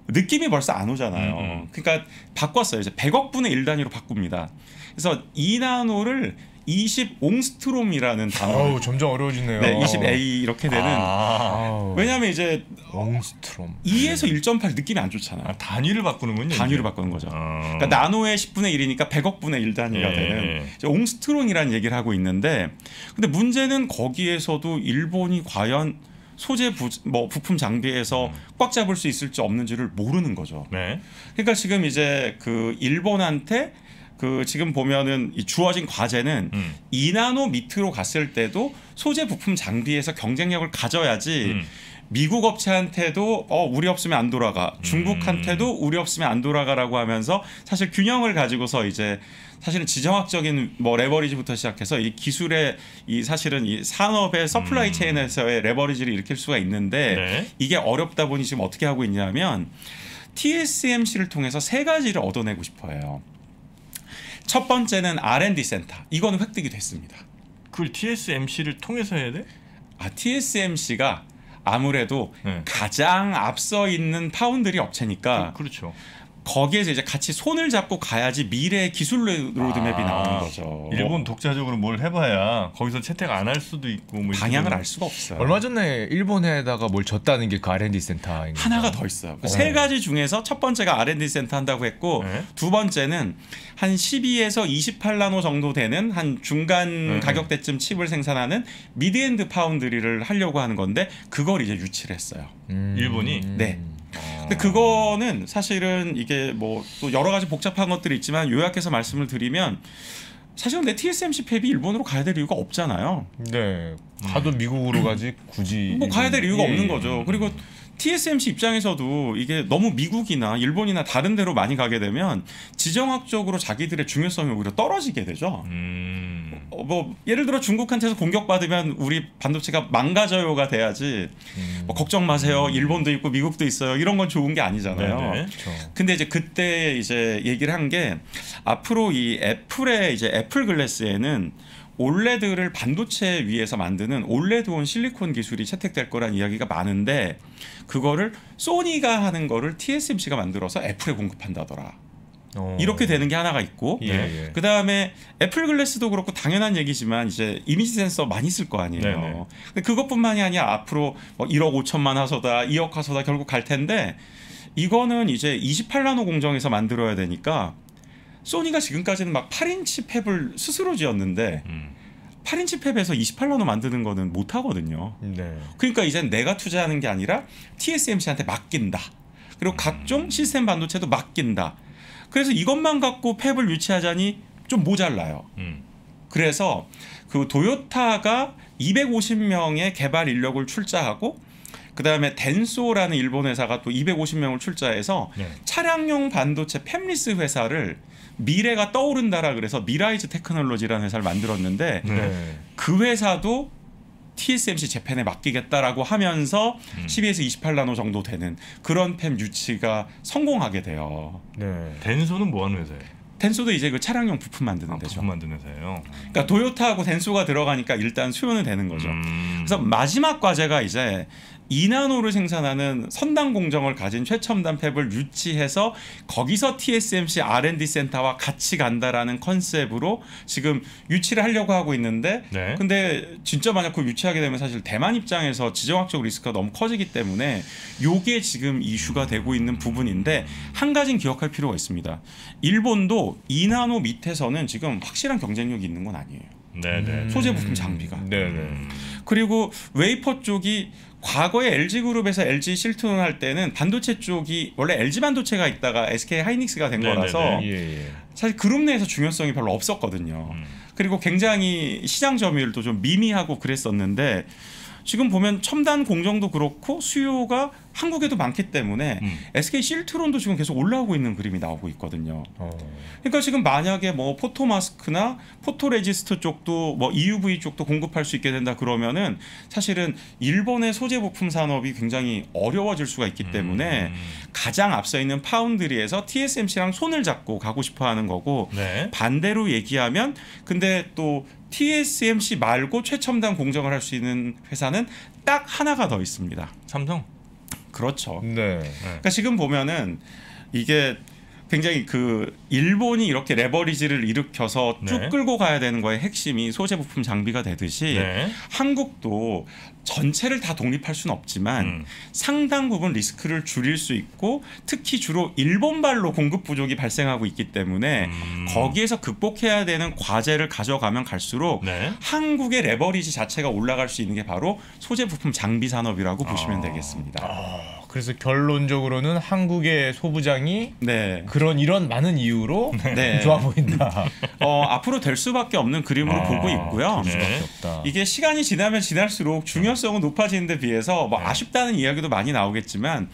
느낌이 벌써 안 오잖아요. 그러니까 바꿨어요. 이제 100억 분의 1 단위로 바꿉니다. 그래서 2나노를 20옹스트롬이라는 단어. 점점 어려워지네요. 네, 20A 이렇게 되는. 왜냐하면 이제 옹스트롬. 2에서 1.8 느낌이 안 좋잖아요. 단위를 바꾸는군요. 단위를 바꾸는 거죠. 그러니까 나노의 10분의 1이니까 100억 분의 1 단위가 되는 이제 옹스트롬이라는 얘기를 하고 있는데, 근데 문제는 거기에서도 일본이 과연 소재 부품 장비에서 꽉 잡을 수 있을지 없는지를 모르는 거죠. 네. 그러니까 지금 이제 그 일본한테 그 지금 보면은 이 주어진 과제는 2나노 밑으로 갔을 때도 소재 부품 장비에서 경쟁력을 가져야지 미국 업체한테도 우리 없으면 안 돌아가, 중국한테도 우리 없으면 안 돌아가라고 하면서 사실 균형을 가지고서 이제 사실은 지정학적인 뭐 레버리지부터 시작해서 이 기술의 이 사실은 이 산업의 서플라이 체인에서의 레버리지를 일으킬 수가 있는데 이게 어렵다 보니 지금 어떻게 하고 있냐면 TSMC를 통해서 세 가지를 얻어내고 싶어요. 첫 번째는 R&D 센터. 이거는 획득이 됐습니다. 그걸 TSMC를 통해서 해야 돼? TSMC가 아무래도 네. 가장 앞서 있는 파운드리 업체니까 그렇죠. 거기에서 이제 같이 손을 잡고 가야지 미래의 기술 로드맵이 나오는 거죠. 일본 독자적으로 뭘 해봐야 거기서 채택 안 할 수도 있고 뭐 방향을 알 수가 없어요. 얼마 전에 일본에다가 뭘 줬다는 게 그 R&D 센터인 하나가 더 있어요. 세 가지 중에서 첫 번째가 R&D 센터 한다고 했고 네. 두 번째는 한 12에서 28나노 정도 되는 한 중간 가격대쯤 칩을 생산하는 미드엔드 파운드리를 하려고 하는 건데 그걸 이제 유치를 했어요. 일본이? 네. 근데 그거는 사실은 이게 뭐 또 여러 가지 복잡한 것들이 있지만 요약해서 말씀을 드리면 사실은 내 TSMC 팹이 일본으로 가야 될 이유가 없잖아요. 네. 가도 미국으로 가지 굳이 뭐 가야 될 이유가 예, 없는 예. 거죠. 그리고 TSMC 입장에서도 이게 너무 미국이나 일본이나 다른 데로 많이 가게 되면 지정학적으로 자기들의 중요성이 오히려 떨어지게 되죠. 뭐 예를 들어 중국한테서 공격받으면 우리 반도체가 망가져요가 돼야지 뭐 걱정 마세요. 일본도 있고 미국도 있어요. 이런 건 좋은 게 아니잖아요. 네네. 그렇죠. 근데 이제 그때 이제 얘기를 한 게 앞으로 이 애플의 이제 애플 글래스에는 올레드를 반도체 위에서 만드는 올레드온 실리콘 기술이 채택될 거란 이야기가 많은데 그거를 소니가 하는 거를 TSMC가 만들어서 애플에 공급한다더라. 이렇게 되는 게 하나가 있고 예, 예. 그다음에 애플 글래스도 그렇고 당연한 얘기지만 이제 이미지 센서 많이 쓸 거 아니에요. 네네. 근데 그것뿐만이 아니라 앞으로 뭐 1억 5천만 화소다 2억 화소다 결국 갈 텐데 이거는 이제 28나노 공정에서 만들어야 되니까 소니가 지금까지는 막 8인치 팹을 스스로 지었는데 8인치 팹에서 28나노 만드는 거는 못 하거든요. 네. 그러니까 이젠 내가 투자하는 게 아니라 TSMC한테 맡긴다. 그리고 각종 시스템 반도체도 맡긴다. 그래서 이것만 갖고 팹을 유치하자니 좀 모자라요. 그래서 그 도요타가 250명의 개발 인력을 출자하고 그다음에 덴소라는 일본 회사가 또 250명을 출자해서 네. 차량용 반도체 팹리스 회사를 미래가 떠오른다라 그래서 미라이즈 테크놀로지라는 회사를 만들었는데 네. 그 회사도 TSMC 재팬에 맡기겠다라고 하면서 12에서 28나노 정도 되는 그런 팹 유치가 성공하게 돼요. 네. 덴소는 뭐 하는 회사예요? 덴소도 이제 그 차량용 부품 만드는 데죠. 부품 만드는 회사예요. 그러니까 도요타하고 덴소가 들어가니까 일단 수요는 되는 거죠. 그래서 마지막 과제가 이제 2나노를 생산하는 선단 공정을 가진 최첨단 팹을 유치해서 거기서 TSMC R&D 센터와 같이 간다라는 컨셉으로 지금 유치를 하려고 하고 있는데 네. 근데 진짜 만약 그 유치하게 되면 사실 대만 입장에서 지정학적 리스크가 너무 커지기 때문에 요게 지금 이슈가 되고 있는 부분인데 한 가지는 기억할 필요가 있습니다. 일본도 2나노 밑에서는 지금 확실한 경쟁력이 있는 건 아니에요. 네네. 소재 부품 장비가. 네네. 그리고 웨이퍼 쪽이 과거에 LG그룹에서 LG 실트론 할 때는 반도체 쪽이 원래 LG 반도체가 있다가 SK 하이닉스가 된 네네네. 거라서 예, 예. 사실 그룹 내에서 중요성이 별로 없었거든요. 그리고 굉장히 시장 점유율도 좀 미미하고 그랬었는데 지금 보면 첨단 공정도 그렇고 수요가 한국에도 많기 때문에 SK 실트론도 지금 계속 올라오고 있는 그림이 나오고 있거든요. 그러니까 지금 만약에 뭐 포토마스크나 포토레지스트 쪽도 뭐 EUV 쪽도 공급할 수 있게 된다 그러면은 사실은 일본의 소재 부품 산업이 굉장히 어려워질 수가 있기 때문에 가장 앞서 있는 파운드리에서 TSMC랑 손을 잡고 가고 싶어 하는 거고 네. 반대로 얘기하면 근데 또 TSMC 말고 최첨단 공정을 할 수 있는 회사는 딱 하나가 더 있습니다. 삼성. 그렇죠. 네. 그러니까 지금 보면은 이게 굉장히 그 일본이 이렇게 레버리지를 일으켜서 쭉 네. 끌고 가야 되는 거의 핵심이 소재 부품 장비가 되듯이 네. 한국도 전체를 다 독립할 수는 없지만 상당 부분 리스크를 줄일 수 있고 특히 주로 일본발로 공급 부족이 발생하고 있기 때문에 거기에서 극복해야 되는 과제를 가져가면 갈수록 네. 한국의 레버리지 자체가 올라갈 수 있는 게 바로 소재 부품 장비 산업이라고 보시면 되겠습니다. 그래서 결론적으로는 한국의 소부장이 네. 그런 이런 많은 이유로 네. 좋아 보인다. 앞으로 될 수밖에 없는 그림으로 보고 있고요. 네. 수밖에 없다. 이게 시간이 지나면 지날수록 중요성은 높아지는 데 비해서 뭐 아쉽다는 이야기도 많이 나오겠지만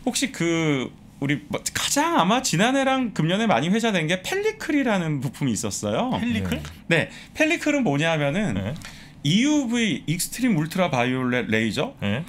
혹시 그 우리 뭐 가장 아마 지난해랑 금년에 많이 회자된 게 펠리클이라는 부품이 있었어요. 펠리클? 네, 펠리클은 뭐냐면은 네. EUV 익스트림 울트라 바이올렛 레이저. 네.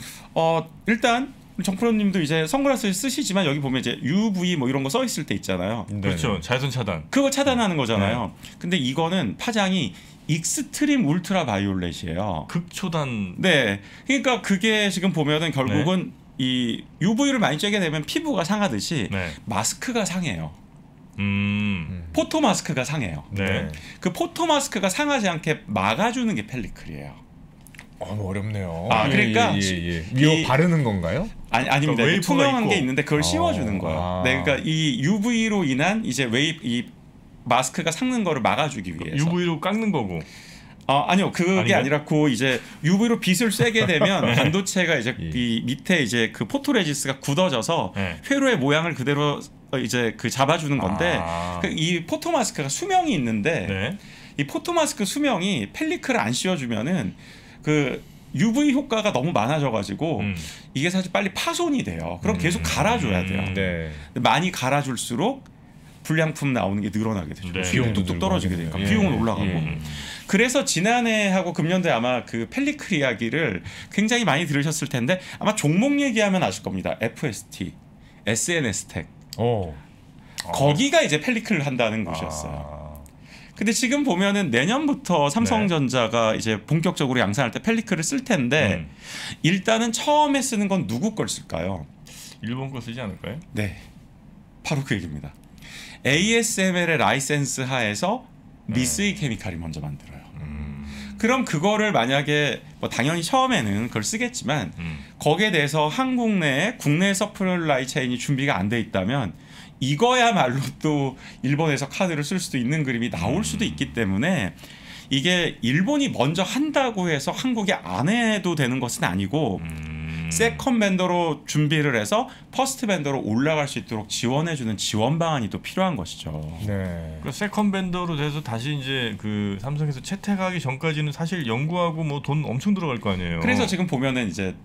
일단 정프로님도 이제 선글라스 쓰시지만 여기 보면 이제 UV 뭐 이런 거 써 있을 때 있잖아요. 그렇죠. 자외선 차단. 그거 차단하는 거잖아요. 근데 이거는 파장이 익스트림 울트라 바이올렛이에요. 극초단. 네. 그러니까 그게 지금 보면은 결국은 이 UV를 많이 쬐게 되면 피부가 상하듯이 마스크가 상해요. 포토 마스크가 상해요. 네. 그 포토 마스크가 상하지 않게 막아주는 게 펠리클이에요. 어렵네요. 그러니까 이거 바르는 건가요? 아닙니다. 그러니까 투명한 있고. 게 있는데 그걸 씌워주는 거예요. 네, 그러니까 이 UV로 인한 이제 이 마스크가 삭는 거를 막아주기 위해서. UV로 깎는 거고. 아니요, 그게 아닌가? 아니라 이제 UV로 빛을 쐬게 되면 반도체가 이제 이 밑에 이제 그 포토레지스가 굳어져서 회로의 모양을 그대로 이제 그 잡아주는 건데 이 포토 마스크가 수명이 있는데 이 포토 마스크 수명이 펠리클을 안 씌워주면은 그 UV 효과가 너무 많아져가지고 이게 사실 빨리 파손이 돼요. 그럼 계속 갈아줘야 돼요. 많이 갈아줄수록 불량품 나오는 게 늘어나게 되죠. 비용도 또 떨어지게 되니까 비용은 올라가고. 그래서 지난해하고 금년도에 아마 그 펠리클 이야기를 굉장히 많이 들으셨을 텐데 아마 종목 얘기하면 아실 겁니다. FST, SNS텍. 거기가 이제 펠리클을 한다는 곳이었어요. 근데 지금 보면은 내년부터 삼성전자가 이제 본격적으로 양산할 때 펠리클을 쓸 텐데 일단은 처음에 쓰는 건 누구 걸 쓸까요? 일본 거 쓰지 않을까요? 네, 바로 그 얘기입니다. ASML의 라이센스 하에서 미쓰이 케미칼이 먼저 만들어요. 그럼 그거를 만약에 뭐 당연히 처음에는 그걸 쓰겠지만 거기에 대해서 한국 내에 국내 서플라이 체인이 준비가 안 돼 있다면 이거야말로 또 일본에서 카드를 쓸 수도 있는 그림이 나올 수도 있기 때문에 이게 일본이 먼저 한다고 해서 한국이 안 해도 되는 것은 아니고 세컨 벤더로 준비를 해서 퍼스트 벤더로 올라갈 수 있도록 지원해주는 지원 방안이 또 필요한 것이죠. 그 세컨 벤더로 돼서 다시 이제 그 삼성에서 채택하기 전까지는 사실 연구하고 뭐 돈 엄청 들어갈 거 아니에요. 그래서 지금 보면은 이제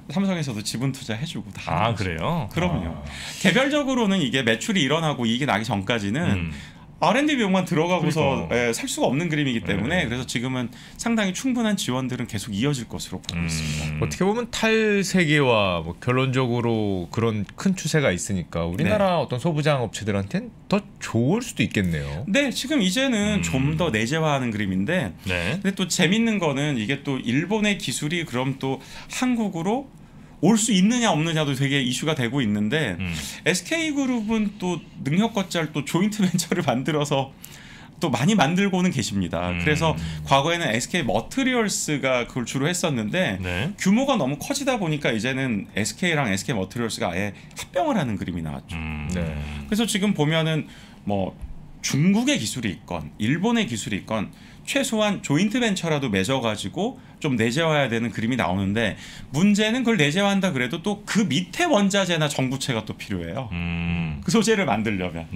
삼성에서도 지분 투자해주고 다. 그래요? 그럼요. 개별적으로는 이게 매출이 일어나고 이익이 나기 전까지는 R&D 비용만 들어가고서 살 수가 없는 그림이기 때문에 그래서 지금은 상당히 충분한 지원들은 계속 이어질 것으로 보고 있습니다. 어떻게 보면 탈세계와 뭐 결론적으로 그런 큰 추세가 있으니까 우리나라 어떤 소부장 업체들한테는 더 좋을 수도 있겠네요. 네, 지금 이제는 좀 더 내재화하는 그림인데 근데 또 재밌는 거는 이게 또 일본의 기술이 그럼 또 한국으로 올 수 있느냐 없느냐도 되게 이슈가 되고 있는데 SK그룹은 또 능력거짤 또 조인트 벤처를 만들어서 또 많이 만들고는 계십니다. 그래서 과거에는 SK 머티리얼스가 그걸 주로 했었는데 규모가 너무 커지다 보니까 이제는 SK랑 SK 머티리얼스가 아예 합병을 하는 그림이 나왔죠. 그래서 지금 보면은 뭐 중국의 기술이 있건 일본의 기술이 있건 최소한 조인트 벤처라도 맺어가지고 좀 내재화해야 되는 그림이 나오는데 문제는 그걸 내재화한다 그래도 또 그 밑에 원자재나 정부체가 또 필요해요. 그 소재를 만들려면.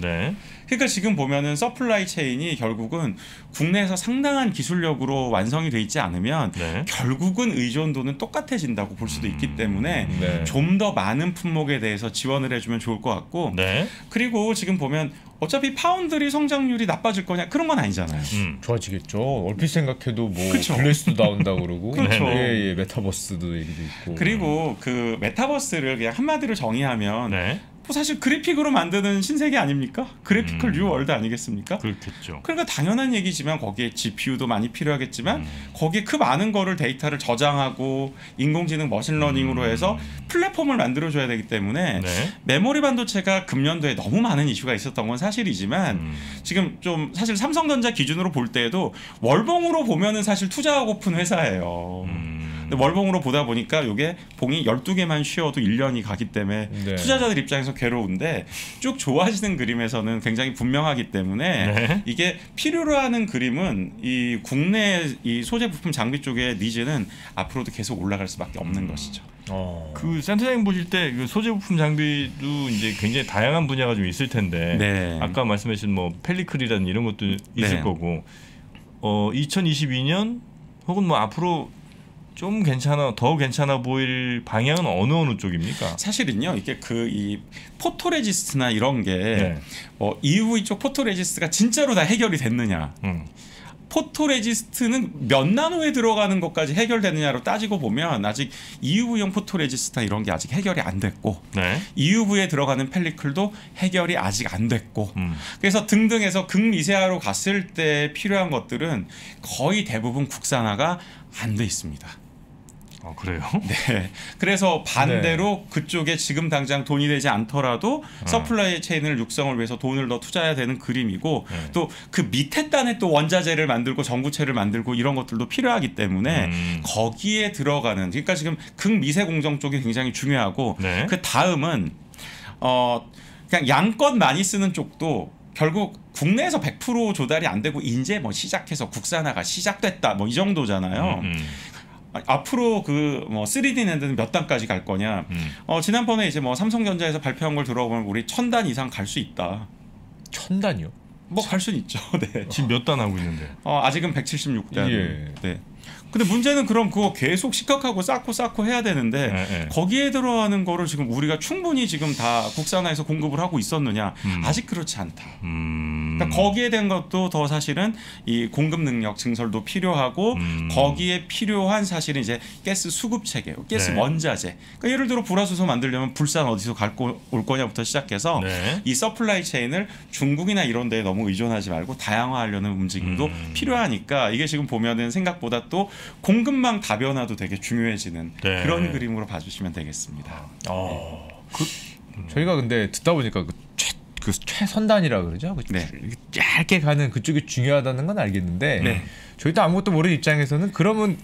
그러니까 지금 보면은 서플라이 체인이 결국은 국내에서 상당한 기술력으로 완성이 돼 있지 않으면 결국은 의존도는 똑같아진다고 볼 수도 있기 때문에 좀 더 많은 품목에 대해서 지원을 해주면 좋을 것 같고 그리고 지금 보면 어차피 파운드리 성장률이 나빠질 거냐 그런 건 아니잖아요. 좋아지겠죠. 얼핏 생각해도 뭐 블레스도 나온다고 그러고 메타버스도 얘기도 있고 그리고 그 메타버스를 그냥 한마디로 정의하면 뭐 사실 그래픽으로 만드는 신세계 아닙니까? 그래피컬 뉴 월드 아니겠습니까? 그렇겠죠. 그러니까 당연한 얘기지만 거기에 GPU도 많이 필요하겠지만 거기에 그 많은 거를 데이터를 저장하고 인공지능 머신러닝으로 해서 플랫폼을 만들어줘야 되기 때문에 메모리 반도체가 금년도에 너무 많은 이슈가 있었던 건 사실이지만 지금 좀 사실 삼성전자 기준으로 볼 때에도 월봉으로 보면은 사실 투자하고픈 회사예요. 근데 월봉으로 보다 보니까 이게 봉이 12개만 쉬어도 1년이 가기 때문에 투자자들 입장에서 괴로운데 쭉 좋아지는 그림에서는 굉장히 분명하기 때문에 이게 필요로 하는 그림은 이 국내 이 소재 부품 장비 쪽의 니즈는 앞으로도 계속 올라갈 수밖에 없는 것이죠. 그 센터장님 보실 때 그 소재 부품 장비도 이제 굉장히 다양한 분야가 좀 있을 텐데 아까 말씀하신 뭐 펠리클이라든 이런 것도 있을 거고 2022년 혹은 뭐 앞으로 좀 더 괜찮아 보일 방향은 어느 쪽입니까? 사실은요, 이게 이 포토레지스트나 이런 게 EUV 쪽 포토레지스트가 진짜로 다 해결이 됐느냐? 포토레지스트는 몇 나노에 들어가는 것까지 해결되느냐로 따지고 보면 아직 EUV형 포토레지스트나 이런 게 아직 해결이 안 됐고 네. EUV에 들어가는 펠리클도 해결이 아직 안 됐고 그래서 등등해서 극미세화로 갔을 때 필요한 것들은 거의 대부분 국산화가 안 돼 있습니다. 그래요? 네. 그래서 반대로 그쪽에 지금 당장 돈이 되지 않더라도 서플라이 체인을 육성을 위해서 돈을 더 투자해야 되는 그림이고 또 그 밑에 단에 또 원자재를 만들고 전구체를 만들고 이런 것들도 필요하기 때문에 거기에 들어가는 그러니까 지금 극미세 공정 쪽이 굉장히 중요하고 네. 그 다음은 그냥 양껏 많이 쓰는 쪽도 결국 국내에서 100% 조달이 안 되고 이제 뭐 시작해서 국산화가 시작됐다 뭐 이 정도잖아요. 앞으로 그 뭐 3D 낸드는 몇 단까지 갈 거냐? 지난번에 이제 뭐 삼성전자에서 발표한 걸 들어보면 우리 1000단 이상 갈 수 있다. 1000단이요? 뭐 갈 수는 있죠. 네. 지금 몇 단 하고 있는데? 아직은 176단. 예. 네. 근데 문제는 그럼 그거 계속 시각하고 쌓고 해야 되는데 네. 거기에 들어가는 거를 지금 우리가 충분히 지금 다 국산화해서 공급을 하고 있었느냐? 아직 그렇지 않다. 그러니까 거기에 대한 것도 더 사실은 이 공급 능력 증설도 필요하고 거기에 필요한 사실은 이제 가스 수급 체계, 가스 네. 원자재. 그러니까 예를 들어 불화수소 만들려면 불산 어디서 올 거냐부터 시작해서 네. 이 서플라이 체인을 중국이나 이런 데에 너무 의존하지 말고 다양화하려는 움직임도 필요하니까 이게 지금 보면은 생각보다 또 공급망 다변화도 되게 중요해지는 네. 그런 그림으로 봐주시면 되겠습니다. 저희가 근데 듣다 보니까 그 최선단이라 그러죠. 네. 짧게 가는 그쪽이 중요하다는 건 알겠는데 네. 저희도 아무것도 모르는 입장에서는 그러면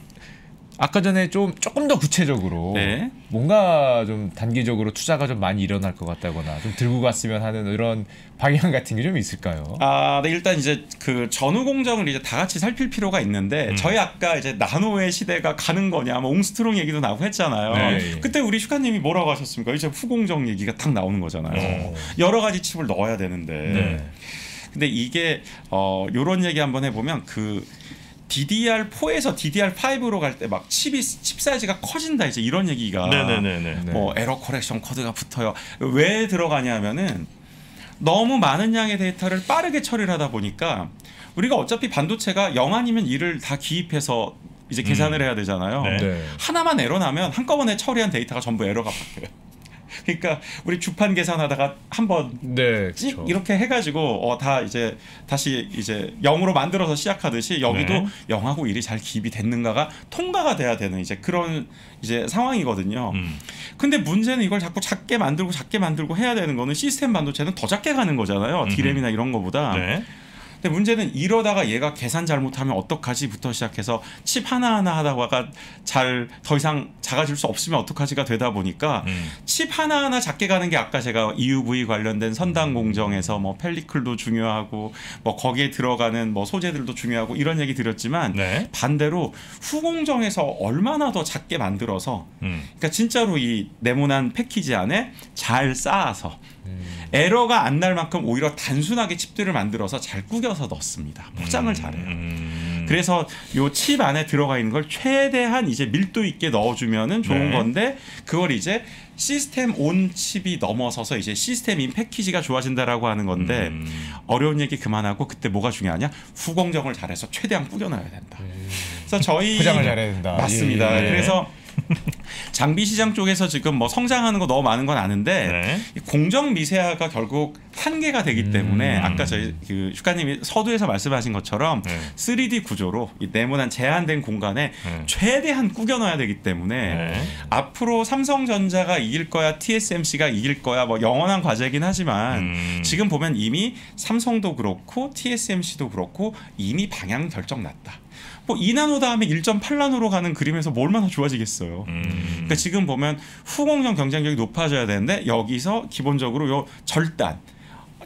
아까 전에 조금 더 구체적으로 네. 뭔가 좀 단기적으로 투자가 좀 많이 일어날 것 같다거나 좀 들고 갔으면 하는 이런 방향 같은 게 좀 있을까요? 네, 일단 이제 그 전후 공정을 이제 다 같이 살필 필요가 있는데 저희 아까 이제 나노의 시대가 가는 거냐, 뭐 옹스트롱 얘기도 나오고 했잖아요. 네. 그때 우리 슈카님이 뭐라고 하셨습니까? 이제 후공정 얘기가 딱 나오는 거잖아요. 여러 가지 칩을 넣어야 되는데. 네. 근데 이게 요런 얘기 한번 해보면 그 DDR4에서 DDR5로 갈 때 막 칩 사이즈가 커진다 이제 이런 얘기가 네네네네. 뭐 에러 커렉션 코드가 붙어요. 왜 들어가냐면은 너무 많은 양의 데이터를 빠르게 처리를 하다 보니까 우리가 어차피 반도체가 0 아니면 1을 다 기입해서 이제 계산을 해야 되잖아요. 네. 네. 하나만 에러 나면 한꺼번에 처리한 데이터가 전부 에러가 바뀌어요. 그러니까 우리 주판 계산하다가 한번 네, 찍 그렇죠. 이렇게 해가지고 다 이제 다시 이제 0으로 만들어서 시작하듯이 여기도 네. 0하고 1이 잘 기입이 됐는가가 통과가 돼야 되는 이제 그런 이제 상황이거든요. 근데 문제는 이걸 자꾸 작게 만들고 해야 되는 거는 시스템 반도체는 더 작게 가는 거잖아요. D램이나 이런 거보다. 네. 근데 문제는 이러다가 얘가 계산 잘못하면 어떡하지부터 시작해서 칩 하나하나 하다가 잘 더 이상 작아질 수 없으면 어떡하지가 되다 보니까 칩 하나하나 작게 가는 게 아까 제가 EUV 관련된 선단 공정에서 뭐 펠리클도 중요하고 뭐 거기에 들어가는 뭐 소재들도 중요하고 이런 얘기 드렸지만 네. 반대로 후공정에서 얼마나 더 작게 만들어서 그러니까 진짜로 이 네모난 패키지 안에 잘 쌓아서 에러가 안 날 만큼 오히려 단순하게 칩들을 만들어서 잘 구겨서 넣습니다. 포장을 잘해요. 그래서 요 칩 안에 들어가 있는 걸 최대한 이제 밀도 있게 넣어주면은 좋은 네. 건데 그걸 이제 시스템 온 칩이 넘어서서 이제 시스템 인 패키지가 좋아진다라고 하는 건데 어려운 얘기 그만하고 그때 뭐가 중요하냐? 후공정을 잘해서 최대한 구겨놔야 된다. 그래서 저희 포장을 잘해야 된다. 맞습니다. 예. 그래서 장비 시장 쪽에서 지금 뭐 성장하는 거 너무 많은 건 아는데 네. 이 공정 미세화가 결국 한계가 되기 때문에 아까 저희 그 슈카님이 서두에서 말씀하신 것처럼 네. 3D 구조로 이 네모난 제한된 공간에 네. 최대한 구겨놔야 되기 때문에 네. 앞으로 삼성전자가 이길 거야, TSMC가 이길 거야, 뭐 영원한 과제이긴 하지만 지금 보면 이미 삼성도 그렇고 TSMC도 그렇고 이미 방향 결정 났다. 뭐 2나노 다음에 1.8나노로 가는 그림에서 뭐 얼마나 좋아지겠어요. 그러니까 지금 보면 후공정 경쟁력이 높아져야 되는데 여기서 기본적으로 요 절단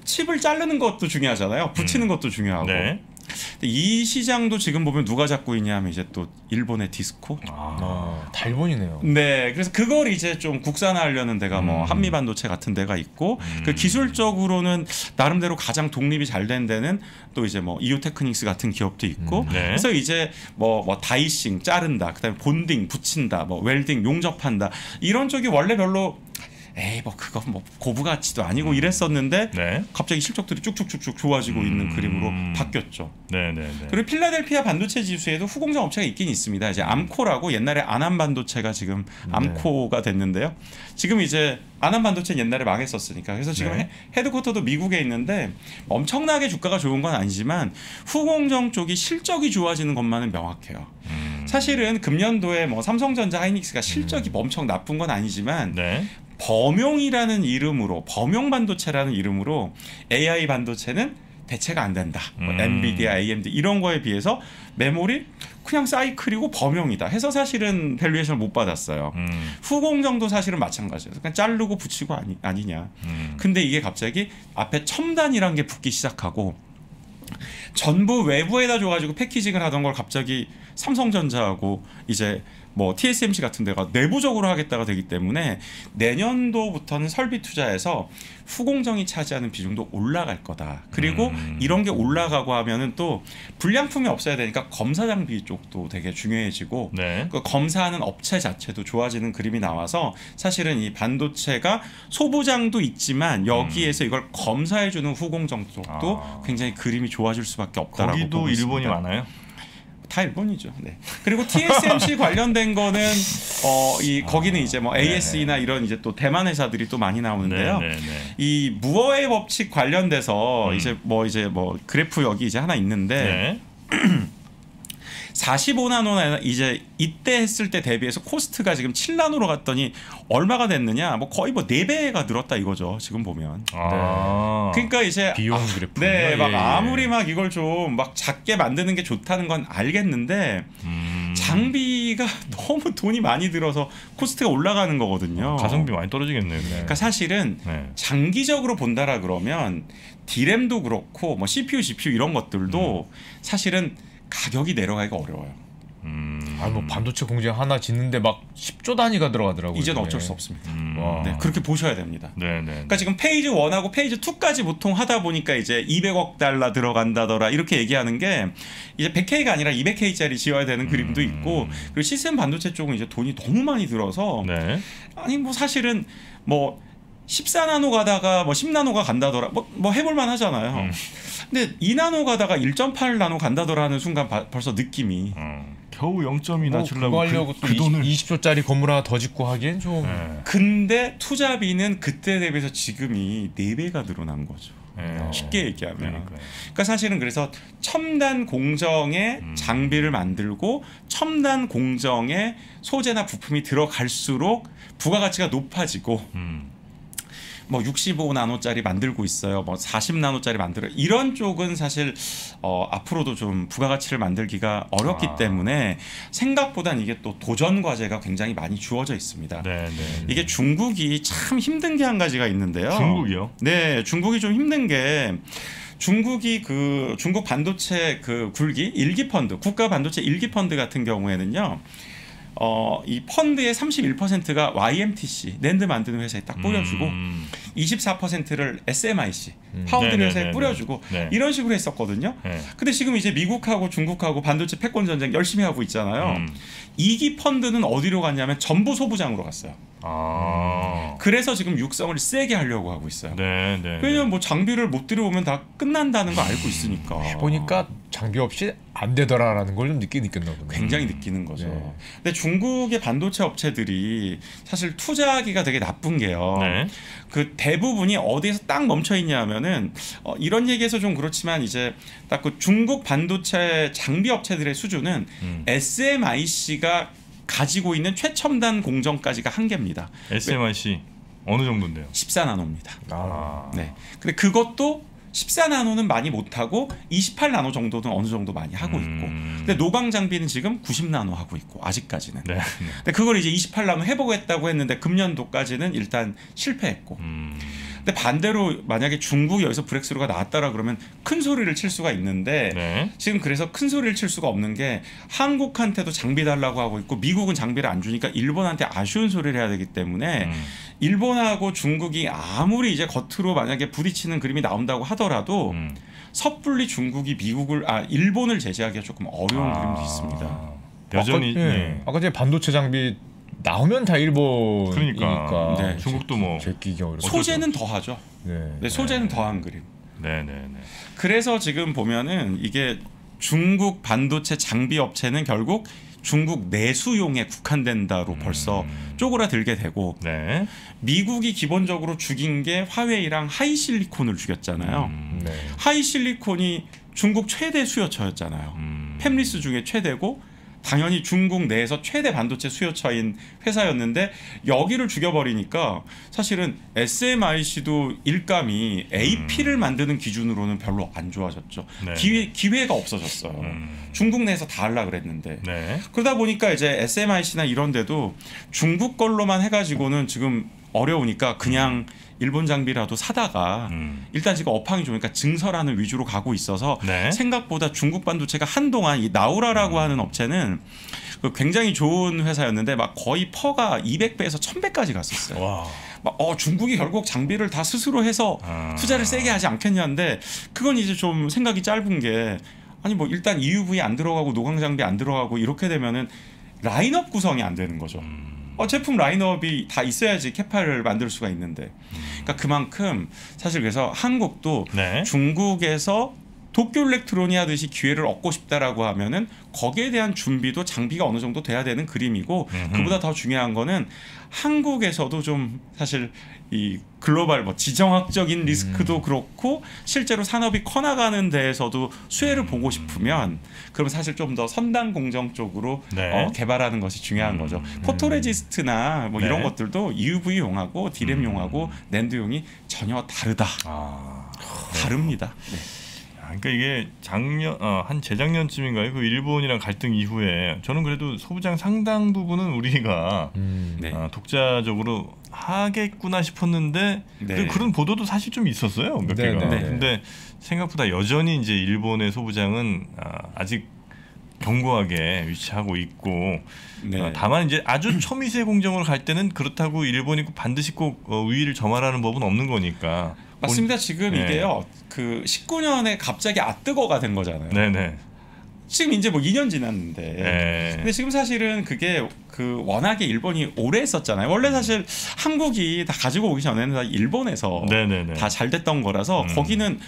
칩을 자르는 것도 중요하잖아요. 붙이는 것도 중요하고. 네. 근데 이 시장도 지금 보면 누가 잡고 있냐면 이제 또 일본의 디스코. 다 일본이네요. 네, 그래서 그걸 이제 좀 국산화하려는 데가 뭐 한미 반도체 같은 데가 있고 그 기술적으로는 나름대로 가장 독립이 잘 된 데는 또 이제 뭐 이오테크닉스 같은 기업도 있고 네. 그래서 이제 뭐 다이싱 자른다, 그다음에 본딩 붙인다, 뭐 웰딩 용접한다 이런 쪽이 원래 별로 에이 뭐 그거 뭐 고부가치도 아니고 이랬었는데 네. 갑자기 실적들이 쭉쭉쭉쭉 좋아지고 있는 그림으로 바뀌었죠. 네네네. 그리고 필라델피아 반도체 지수에도 후공정 업체가 있긴 있습니다. 이제 암코라고 옛날에 안암 반도체가 지금 암코가 됐는데요. 지금 이제 안암 반도체는 옛날에 망했었으니까 그래서 지금 네. 헤드쿼터도 미국에 있는데 엄청나게 주가가 좋은 건 아니지만 후공정 쪽이 실적이 좋아지는 것만은 명확해요. 사실은 금년도에 뭐 삼성전자, 하이닉스가 실적이 엄청 나쁜 건 아니지만 네. 범용이라는 이름으로 범용 반도체라는 이름으로 AI 반도체는 대체가 안 된다. 뭐 엔비디아, AMD 이런 거에 비해서 메모리 그냥 사이클이고 범용이다 해서 사실은 밸류에이션을 못 받았어요. 후공정도 사실은 마찬가지예요. 그냥 자르고 붙이고 아니냐. 근데 이게 갑자기 앞에 첨단이란 게 붙기 시작하고 전부 외부에다 줘가지고 패키징을 하던 걸 갑자기 삼성전자하고 이제 뭐 TSMC 같은 데가 내부적으로 하겠다가 되기 때문에 내년도부터는 설비 투자에서 후공정이 차지하는 비중도 올라갈 거다. 그리고 이런 게 올라가고 하면은 또 불량품이 없어야 되니까 검사 장비 쪽도 되게 중요해지고 네. 그 검사하는 업체 자체도 좋아지는 그림이 나와서 사실은 이 반도체가 소부장도 있지만 여기에서 이걸 검사해주는 후공정 쪽도 굉장히 그림이 좋아질 수밖에 없다라고 거기도 보고 일본이 있습니다. 많아요? 다 일본이죠. 네. 그리고 TSMC 관련된 거는 거기는 이제 뭐 ASE나 이런 이제 또 대만 회사들이 또 많이 나오는데요. 네네네. 이 무어의 법칙 관련돼서 이제 뭐 그래프 여기 이제 하나 있는데 네. 45나노나 이제 이때 했을 때 대비해서 코스트가 지금 7나노로 갔더니 얼마가 됐느냐? 뭐 거의 뭐 4배가 늘었다 이거죠. 지금 보면. 그러니까 이제 비용 그래프. 네, 막 아무리 막 이걸 좀 막 작게 만드는 게 좋다는 건 알겠는데 장비가 너무 돈이 많이 들어서 코스트가 올라가는 거거든요. 가성비 많이 떨어지겠네요. 그러니까 사실은 네. 장기적으로 본다라 그러면 D램도 그렇고 뭐 CPU, GPU 이런 것들도 사실은 가격이 내려가기가 어려워요. 뭐 반도체 공장 하나 짓는데 막 10조 단위가 들어가더라고요. 이제는 요즘에. 어쩔 수 없습니다. 와. 네, 그렇게 보셔야 됩니다. 네네. 그러니까 지금 페이지 1하고 페이지 2까지 보통 하다 보니까 이제 200억 달러 들어간다더라 이렇게 얘기하는 게 이제 100K가 아니라 200K짜리 지어야 되는 그림도 있고 그리고 시스템 반도체 쪽은 이제 돈이 너무 많이 들어서 네. 아니 뭐 사실은 뭐 14나노 가다가 뭐 10나노가 간다더라 뭐 해볼만 하잖아요. 근데 2나노 가다가 1.8나노 간다더라 하는 순간 벌써 느낌이 겨우 0.2 낮추려고 그거 하려고 또 그 돈을 20조짜리 건물 하나 더 짓고 하기엔 좀 네. 근데 투자비는 그때 대비해서 지금이 4배가 늘어난 거죠. 네. 쉽게 얘기하면. 그러니까요. 그러니까 사실은 그래서 첨단 공정에 장비를 만들고 첨단 공정에 소재나 부품이 들어갈수록 부가가치가 높아지고 뭐 65나노짜리 만들고 있어요. 뭐 40나노짜리 만들어요. 이런 쪽은 사실 앞으로도 좀 부가가치를 만들기가 어렵기 때문에 생각보단 이게 또 도전 과제가 굉장히 많이 주어져 있습니다. 네네. 이게 중국이 참 힘든 게 한 가지가 있는데요. 중국이요? 네, 중국이 좀 힘든 게 중국이 그 중국 반도체 그 굴기 1기 펀드, 국가 반도체 1기 펀드 같은 경우에는요. 이 펀드의 31%가 YMTC 낸드 만드는 회사에 딱 뿌려주고 24%를 SMIC 파운드리 네네네네. 회사에 뿌려주고 네. 이런 식으로 했었거든요. 네. 근데 지금 이제 미국하고 중국하고 반도체 패권 전쟁 열심히 하고 있잖아요. 2기 펀드는 어디로 갔냐면 전부 소부장으로 갔어요. 그래서 지금 육성을 세게 하려고 하고 있어요. 네네. 왜냐면 뭐 장비를 못 들여오면 다 끝난다는 거 알고 있으니까. 보니까 장비 없이 안 되더라라는 걸 좀 느꼈나 보네. 굉장히 느끼는 거죠. 네. 근데 중국의 반도체 업체들이 사실 투자하기가 되게 나쁜 게요. 네. 그 대부분이 어디에서 딱 멈춰 있냐면은 이런 얘기해서 좀 그렇지만 이제 딱 그 중국 반도체 장비 업체들의 수준은 SMIC가 가지고 있는 최첨단 공정까지가 한계입니다. SMIC 어느 정도인데요? 14나노입니다. 네. 근데 그것도 14나노는 많이 못하고 28나노 정도는 어느 정도 많이 하고 있고 근데 노광 장비는 지금 90나노 하고 있고 아직까지는 네. 근데 그걸 이제 28나노 해보겠다고 했는데 금년도까지는 일단 실패했고 근데 반대로 만약에 중국이 여기서 브렉스루가 나왔다라 그러면 큰 소리를 칠 수가 있는데 네. 지금 그래서 큰 소리를 칠 수가 없는 게 한국한테도 장비 달라고 하고 있고 미국은 장비를 안 주니까 일본한테 아쉬운 소리를 해야 되기 때문에 일본하고 중국이 아무리 이제 겉으로 만약에 부딪히는 그림이 나온다고 하더라도 섣불리 중국이 일본을 제재하기가 조금 어려운 그림도 있습니다. 여전히 아까 전에 반도체 장비 나오면 다 일본이니까. 그러니까 네. 중국도 뭐 제끼기 어렵. 소재는 더하죠. 네. 네, 소재는 더한 그림. 네네네. 그래서 지금 보면은 이게 중국 반도체 장비 업체는 결국 중국 내수용에 국한된다로 벌써 쪼그라들게 되고 네. 미국이 기본적으로 죽인 게 화웨이랑 하이실리콘을 죽였잖아요. 네. 하이실리콘이 중국 최대 수요처였잖아요. 팹리스 중에 최대고 당연히 중국 내에서 최대 반도체 수요처인 회사였는데 여기를 죽여버리니까 사실은 SMIC도 일감이 AP를 만드는 기준으로는 별로 안 좋아졌죠. 네. 기회가 없어졌어요. 중국 내에서 다 하려고 그랬는데 네. 그러다 보니까 이제 SMIC나 이런 데도 중국 걸로만 해가지고는 지금 어려우니까 그냥 일본 장비라도 사다가 일단 지금 업황이 좋으니까 증설하는 위주로 가고 있어서 네. 생각보다 중국 반도체가 한동안 이 나우라라고 하는 업체는 굉장히 좋은 회사였는데 막 거의 퍼가 200배에서 1000배까지 갔었어요. 와. 막 중국이 결국 장비를 다 스스로 해서 투자를 세게 하지 않겠냐는데 그건 이제 좀 생각이 짧은 게 아니 뭐 일단 EUV 안 들어가고 노광 장비 안 들어가고 이렇게 되면은 라인업 구성이 안 되는 거죠. 제품 라인업이 다 있어야지 캐파를 만들 수가 있는데 그러니까 그만큼 사실 그래서 한국도 네. 중국에서 도쿄 일렉트론이 하듯이 기회를 얻고 싶다라고 하면은 거기에 대한 준비도 장비가 어느 정도 돼야 되는 그림이고 그보다 더 중요한 거는 한국에서도 좀 사실 이 글로벌 뭐 지정학적인 리스크도 그렇고 실제로 산업이 커나가는 데에서도 수혜를 보고 싶으면 그럼 사실 좀 더 선단 공정 쪽으로 네. 개발하는 것이 중요한 거죠. 포토레지스트나 뭐 네. 이런 것들도 EUV용하고 디램용하고 낸드용이 전혀 다르다. 다릅니다. 네. 그러니까 이게 작년 한 재작년쯤인가요? 그 일본이랑 갈등 이후에 저는 그래도 소부장 상당 부분은 우리가 네. 독자적으로 하겠구나 싶었는데 네. 그런 보도도 사실 좀 있었어요. 몇 네, 개가. 네. 근데 생각보다 여전히 이제 일본의 소부장은 아직 견고하게 위치하고 있고 네. 다만 이제 아주 초미세 공정으로 갈 때는 그렇다고 일본이 반드시 꼭 우위를 점하라는 법은 없는 거니까. 맞습니다. 지금 네. 이게요. 그 19년에 갑자기 아뜨거가 된 거잖아요. 네네. 지금 이제 뭐 2년 지났는데. 네. 근데 지금 사실은 그게 그 워낙에 일본이 오래 했었잖아요. 원래 사실 한국이 다 가지고 오기 전에는 다 일본에서 네네네. 다 잘 됐던 거라서 거기는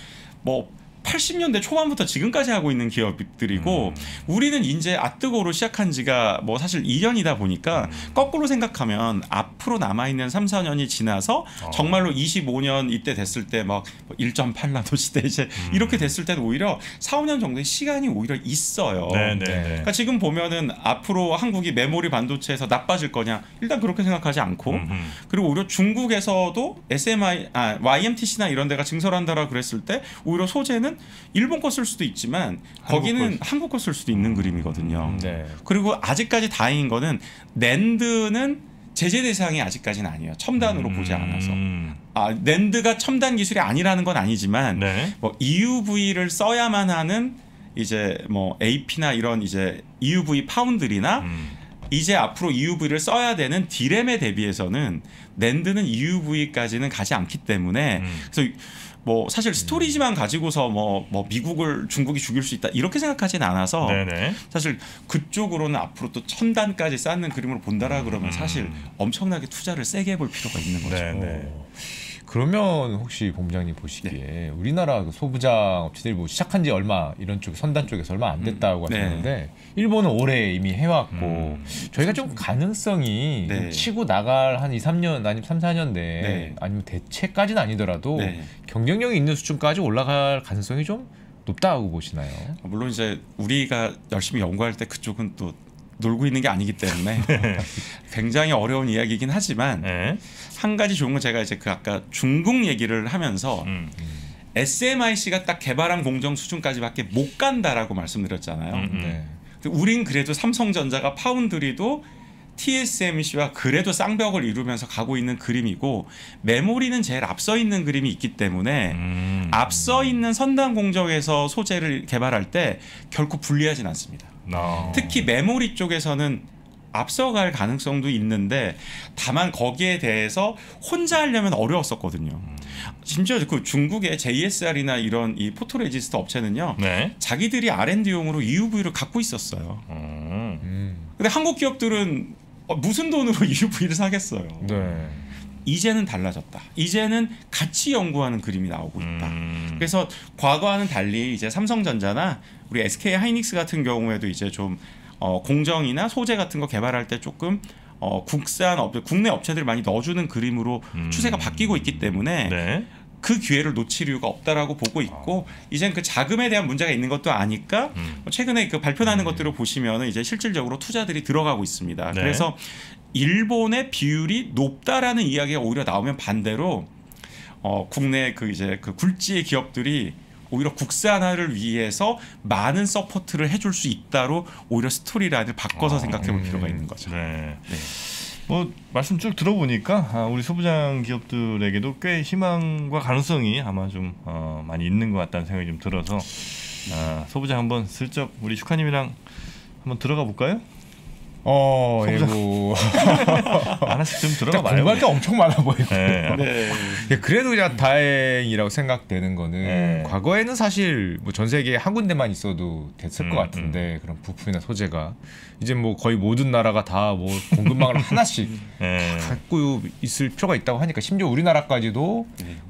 뭐 80년대 초반부터 지금까지 하고 있는 기업들이고 우리는 이제 아뜨고로 시작한 지가 뭐 사실 2년이다 보니까 거꾸로 생각하면 앞으로 남아있는 3, 4년이 지나서 정말로 25년 이때 됐을 때 막 1.8나노 시대 이제 이렇게 됐을 때는 오히려 4, 5년 정도의 시간이 오히려 있어요. 네네. 그러니까 지금 보면은 앞으로 한국이 메모리 반도체에서 나빠질 거냐 일단 그렇게 생각하지 않고 그리고 오히려 중국에서도 YMTC나 이런 데가 증설한다라 그랬을 때 오히려 소재는 일본 거 쓸 수도 있지만 거기는 한국 거 쓸 수도 있는 그림이거든요. 네. 그리고 아직까지 다행인 거는 낸드는 제재 대상이 아직까지는 아니에요. 첨단으로 보지 않아서. 낸드가 첨단 기술이 아니라는 건 아니지만 네. 뭐 EUV를 써야만 하는 이제 뭐 AP나 이런 이제 EUV 파운드리나 이제 앞으로 EUV를 써야 되는 디램에 대비해서는 낸드는 EUV까지는 가지 않기 때문에 그래서 뭐 사실 스토리지만 가지고서 뭐 미국을 중국이 죽일 수 있다 이렇게 생각하지는 않아서 네네. 사실 그쪽으로는 앞으로 또 첨단까지 쌓는 그림으로 본다라 그러면 사실 엄청나게 투자를 세게 해볼 필요가 있는 거죠. 네네. 그러면 혹시 본부장님 보시기에 우리나라 그 소부장 업체들이 뭐 시작한 지 얼마 이런 쪽 선단 쪽에서 얼마 안 됐다고 하셨는데 일본은 올해 이미 해왔고 저희가 좀 가능성이 네. 좀 치고 나갈 한 2, 3년 아니면 3, 4년 내에 네. 아니면 대체까지는 아니더라도 네. 경쟁력이 있는 수준까지 올라갈 가능성이 좀 높다고 보시나요? 물론 이제 우리가 열심히 연구할 때 그쪽은 또 놀고 있는 게 아니기 때문에 굉장히 어려운 이야기이긴 하지만 네. 한 가지 좋은 건 제가 이제 그 아까 중국 얘기를 하면서 SMIC가 딱 개발한 공정 수준까지밖에 못 간다라고 말씀드렸잖아요. 네. 우린 그래도 삼성전자가 파운드리도 TSMC와 그래도 쌍벽을 이루면서 가고 있는 그림이고 메모리는 제일 앞서 있는 그림이 있기 때문에 앞서 있는 선단 공정에서 소재를 개발할 때 결코 불리하진 않습니다. 특히 메모리 쪽에서는 앞서갈 가능성도 있는데 다만 거기에 대해서 혼자 하려면 어려웠었거든요. 심지어 그 중국의 JSR이나 이런 이 포토레지스트 업체는요. 네. 자기들이 R&D용으로 EUV를 갖고 있었어요. 근데 한국 기업들은 무슨 돈으로 EUV를 사겠어요. 네. 이제는 달라졌다. 이제는 같이 연구하는 그림이 나오고 있다. 그래서 과거와는 달리 이제 삼성전자나 우리 SK 하이닉스 같은 경우에도 이제 좀 공정이나 소재 같은 거 개발할 때 조금 국내 업체들 많이 넣어주는 그림으로 추세가 바뀌고 있기 때문에 네. 그 기회를 놓칠 이유가 없다라고 보고 있고 이젠 그 자금에 대한 문제가 있는 것도 아니까 최근에 그 발표나는 것들을 보시면은 이제 실질적으로 투자들이 들어가고 있습니다. 네. 그래서 일본의 비율이 높다라는 이야기가 오히려 나오면 반대로 국내 그 이제 그 굴지의 기업들이 오히려 국산화를 위해서 많은 서포트를 해줄 수 있다로 오히려 스토리라인을 바꿔서 생각해볼 필요가 있는 거죠. 네. 네. 뭐 말씀 쭉 들어보니까 우리 소부장 기업들에게도 꽤 희망과 가능성이 아마 좀 많이 있는 것 같다는 생각이 좀 들어서 소부장 한번 슬쩍 우리 슈카님이랑 한번 들어가 볼까요? 예고 하나씩 좀 들어가 봐요. 공부할 게 엄청 많아 보이고. 네. 네. 그래도 그냥 다행이라고 생각되는 거는 과거에는 사실 뭐 전 세계에 한 군데만 있어도 됐을 것 같은데 그런 부품이나 소재가 이제 뭐 거의 모든 나라가 다 뭐 공급망을 하나씩 갖고 있을 필요가 있다고 하니까 심지어 우리나라까지도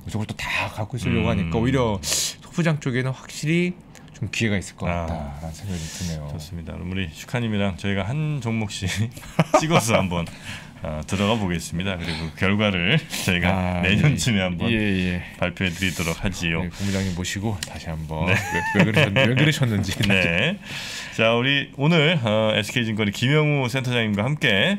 저걸 또 다 갖고 있으려고 하니까 오히려 소부장 쪽에는 확실히 좀 기회가 있을 것 같다라는 생각이 드네요. 좋습니다. 그럼 우리 슈카님이랑 저희가 한 종목씩 찍어서 한번 들어가 보겠습니다. 그리고 결과를 저희가 내년쯤에 한번 발표해드리도록 하지요. 네, 본부장님 모시고 다시 한번 왜 그러셨는지. 네. 자, 우리 오늘 SK증권의 김영우 센터장님과 함께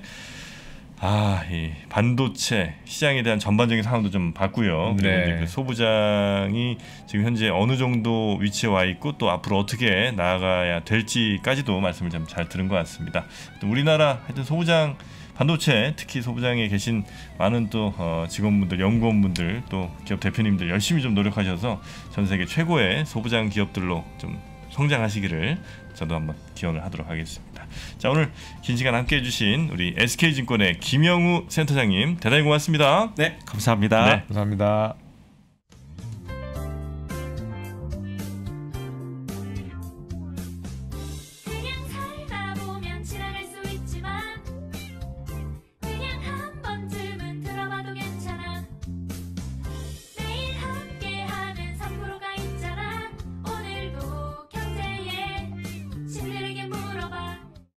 이 반도체 시장에 대한 전반적인 상황도 좀 봤고요. 그리고 이제 그 소부장이 지금 현재 어느 정도 위치에 와 있고 또 앞으로 어떻게 나아가야 될지까지도 말씀을 좀 잘 들은 것 같습니다. 또 우리나라 하여튼 소부장 반도체 특히 소부장에 계신 많은 또 직원분들, 연구원분들 또 기업 대표님들 열심히 좀 노력하셔서 전 세계 최고의 소부장 기업들로 좀 성장하시기를 저도 한번 기원을 하도록 하겠습니다. 자, 오늘 긴 시간 함께 해주신 우리 SK증권의 김영우 센터장님 대단히 고맙습니다. 네, 감사합니다. 네. 감사합니다.